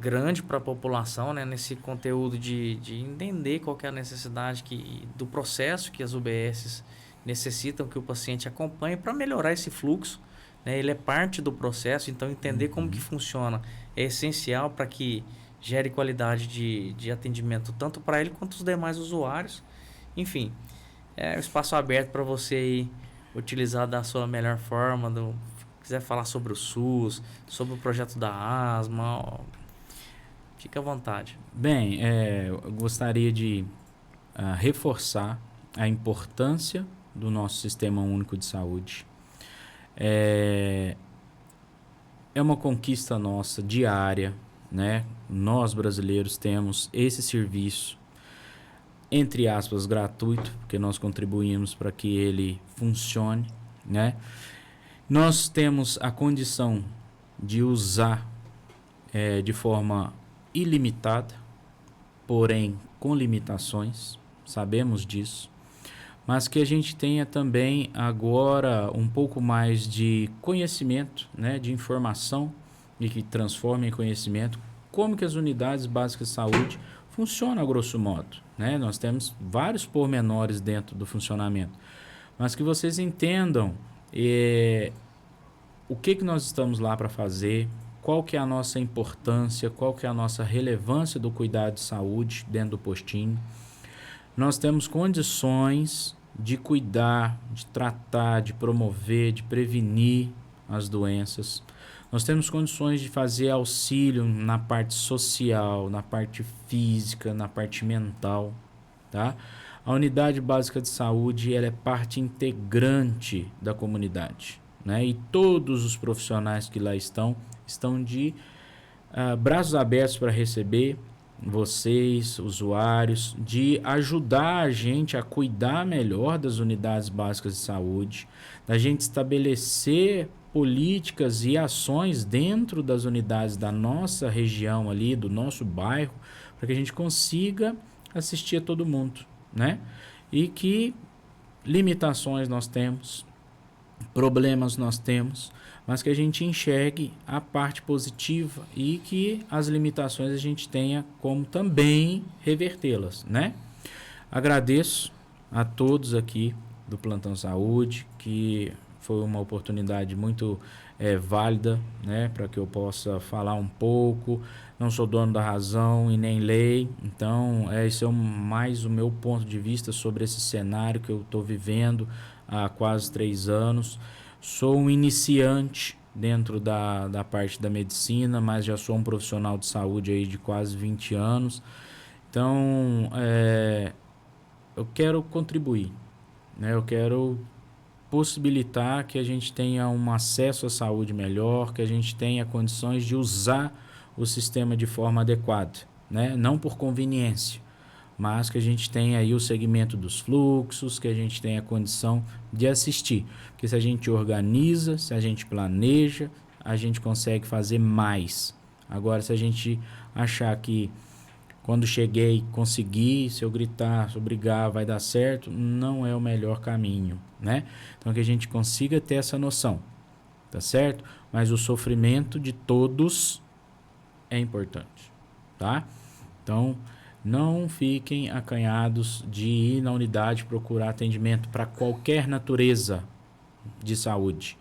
grande para a população, né? Nesse conteúdo de entender qual que é a necessidade do processo que as UBSs necessitam que o paciente acompanhe para melhorar esse fluxo, né? Ele é parte do processo, então entender como que funciona é essencial para que gere qualidade de atendimento tanto para ele quanto os demais usuários. Enfim, é um espaço aberto para você aí utilizar da sua melhor forma. Quiser falar sobre o SUS, sobre o projeto da asma, fique à vontade. Bem, eu gostaria de reforçar a importância do nosso Sistema Único de Saúde. É uma conquista nossa diária, né? Nós brasileiros temos esse serviço, entre aspas, gratuito, porque nós contribuímos para que ele funcione, né? Nós temos a condição de usar de forma ilimitada, porém com limitações, sabemos disso, mas que a gente tenha também agora um pouco mais de conhecimento, né, de informação e que transforme em conhecimento como que as unidades básicas de saúde funcionam a grosso modo, né? Nós temos vários pormenores dentro do funcionamento, mas que vocês entendam o que nós estamos lá para fazer, qual que é a nossa importância, qual que é a nossa relevância do cuidado de saúde dentro do postinho. Nós temos condições de cuidar, de tratar, de promover, de prevenir as doenças. Nós temos condições de fazer auxílio na parte social, na parte física, na parte mental, tá? A unidade básica de saúde, ela é parte integrante da comunidade, né? E todos os profissionais que lá estão de braços abertos para receber vocês, usuários, de ajudar a gente a cuidar melhor das unidades básicas de saúde, da gente estabelecer políticas e ações dentro das unidades da nossa região ali, do nosso bairro, para que a gente consiga assistir a todo mundo, né? E que limitações nós temos, problemas nós temos, mas que a gente enxergue a parte positiva e que as limitações a gente tenha como também revertê-las, né? Agradeço a todos aqui do Plantão Saúde, que foi uma oportunidade muito válida, né, para que eu possa falar um pouco. Não sou dono da razão e nem lei, então esse é mais o meu ponto de vista sobre esse cenário que eu estou vivendo há quase 3 anos. Sou um iniciante dentro da parte da medicina, mas já sou um profissional de saúde aí de quase 20 anos. Então, eu quero contribuir, né? Eu quero possibilitar que a gente tenha um acesso à saúde melhor, que a gente tenha condições de usar o sistema de forma adequada, né? Não por conveniência, mas que a gente tenha aí o segmento dos fluxos, que a gente tenha a condição de assistir. Porque se a gente organiza, se a gente planeja, a gente consegue fazer mais. Agora, se a gente achar que quando cheguei, consegui, se eu gritar, se eu brigar, vai dar certo, não é o melhor caminho, né? Então, que a gente consiga ter essa noção, tá certo? Mas o sofrimento de todos é importante, tá? Então, não fiquem acanhados de ir na unidade procurar atendimento para qualquer natureza de saúde.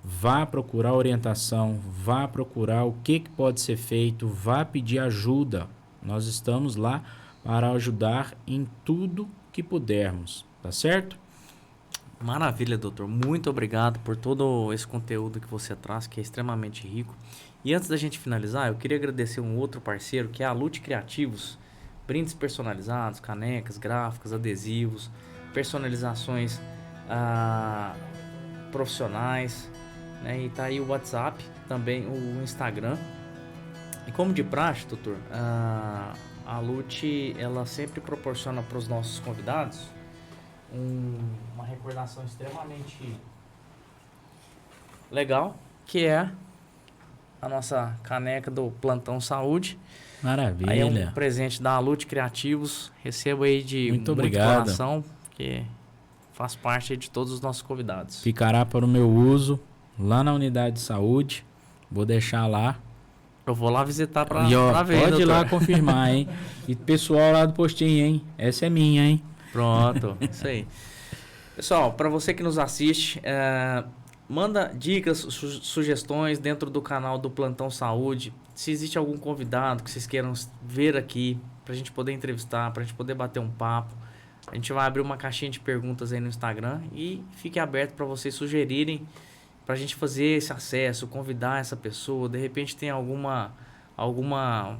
Vá procurar orientação, vá procurar o que pode ser feito, vá pedir ajuda. Nós estamos lá para ajudar em tudo que pudermos, tá certo? Maravilha, doutor. Muito obrigado por todo esse conteúdo que você traz, que é extremamente rico. E antes da gente finalizar, eu queria agradecer um outro parceiro, que é a Lute Criativos. Brindes personalizados, canecas, gráficas, adesivos, personalizações profissionais, né? E tá aí o WhatsApp, também o Instagram. E como de praxe, doutor, a Lute, ela sempre proporciona para os nossos convidados uma recordação extremamente legal, que é a nossa caneca do Plantão Saúde. Maravilha. Aí é um presente da Lute Criativos. Recebo aí de muito obrigado. Coração, que faz parte de todos os nossos convidados. Ficará para o meu uso lá na unidade de saúde. Vou deixar lá. Eu vou lá visitar pra ver, pode doutor. ir lá confirmar, hein? E pessoal lá do postinho, hein? Essa é minha, hein? Pronto, isso aí. Pessoal, para você que nos assiste, manda dicas, sugestões dentro do canal do Plantão Saúde. Se existe algum convidado que vocês queiram ver aqui, pra gente poder entrevistar, pra gente poder bater um papo. A gente vai abrir uma caixinha de perguntas aí no Instagram e fique aberto para vocês sugerirem pra gente fazer esse acesso, convidar essa pessoa. De repente tem alguma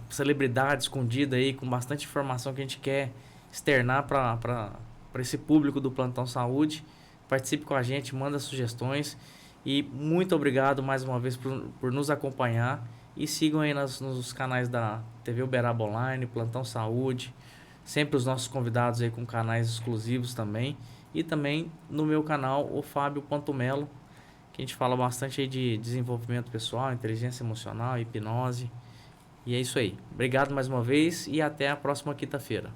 celebridade escondida aí com bastante informação que a gente quer externar para esse público do Plantão Saúde. Participe com a gente, manda sugestões. E muito obrigado mais uma vez por nos acompanhar. E sigam aí nos canais da TV Uberaba Online, Plantão Saúde. Sempre os nossos convidados aí com canais exclusivos também. E também no meu canal, o Fábio.melo, que a gente fala bastante aí de desenvolvimento pessoal, inteligência emocional, hipnose. E é isso aí. Obrigado mais uma vez e até a próxima quinta-feira.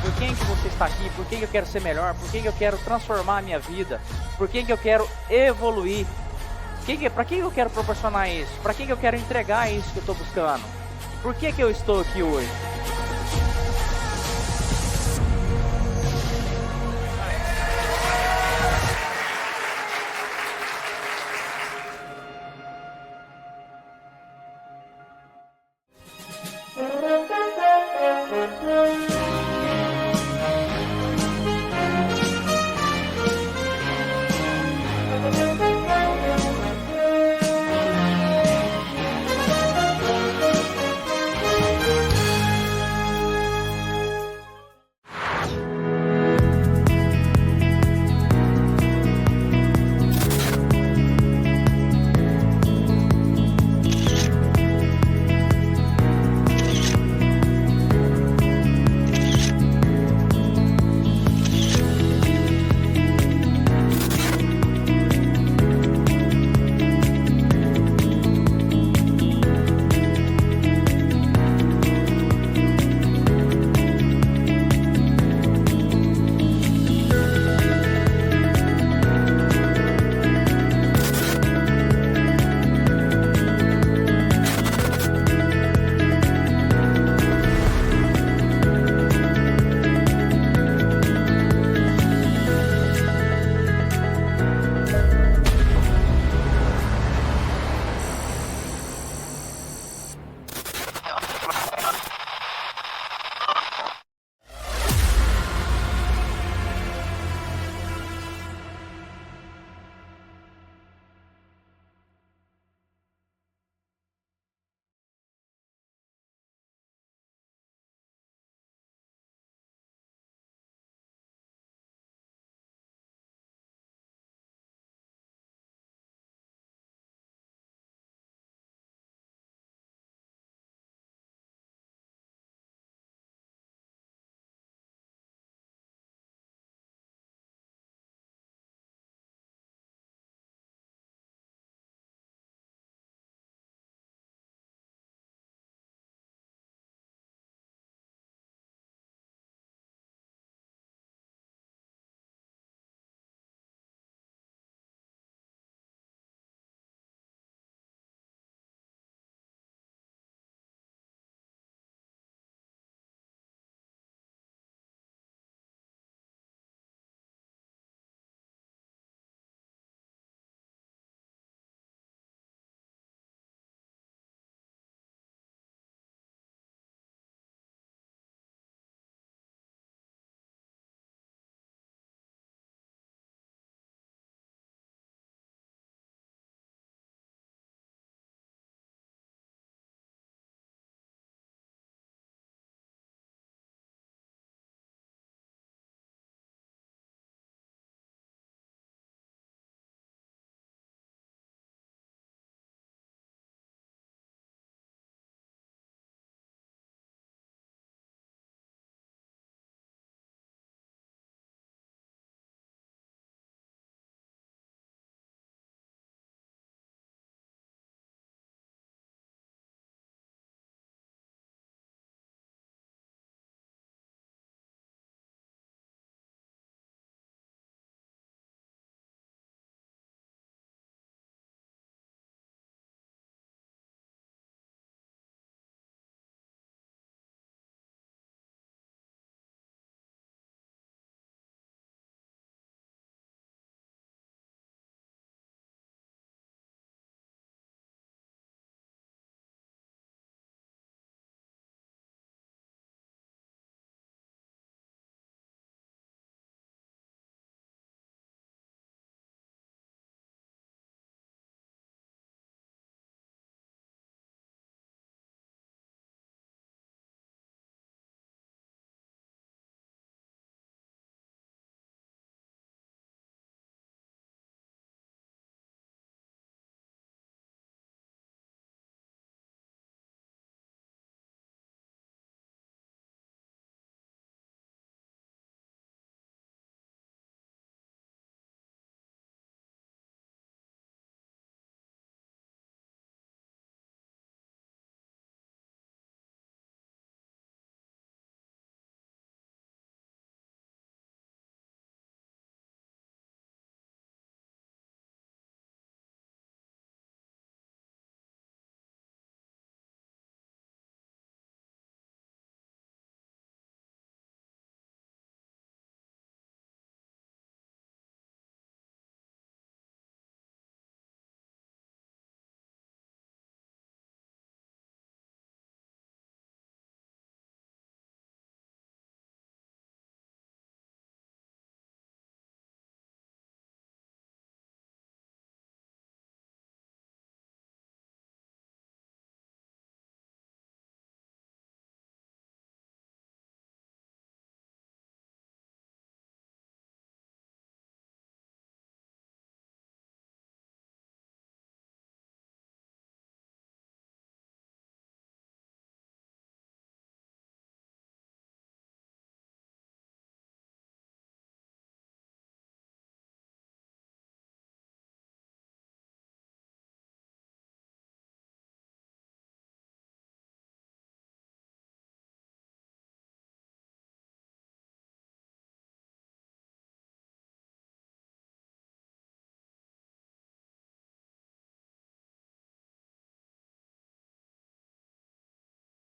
Por quem que você está aqui? Por que eu quero ser melhor? Por que eu quero transformar a minha vida? Por que eu quero evoluir? Para quem eu quero proporcionar isso? Para quem eu quero entregar isso que eu estou buscando? Por que eu estou aqui hoje?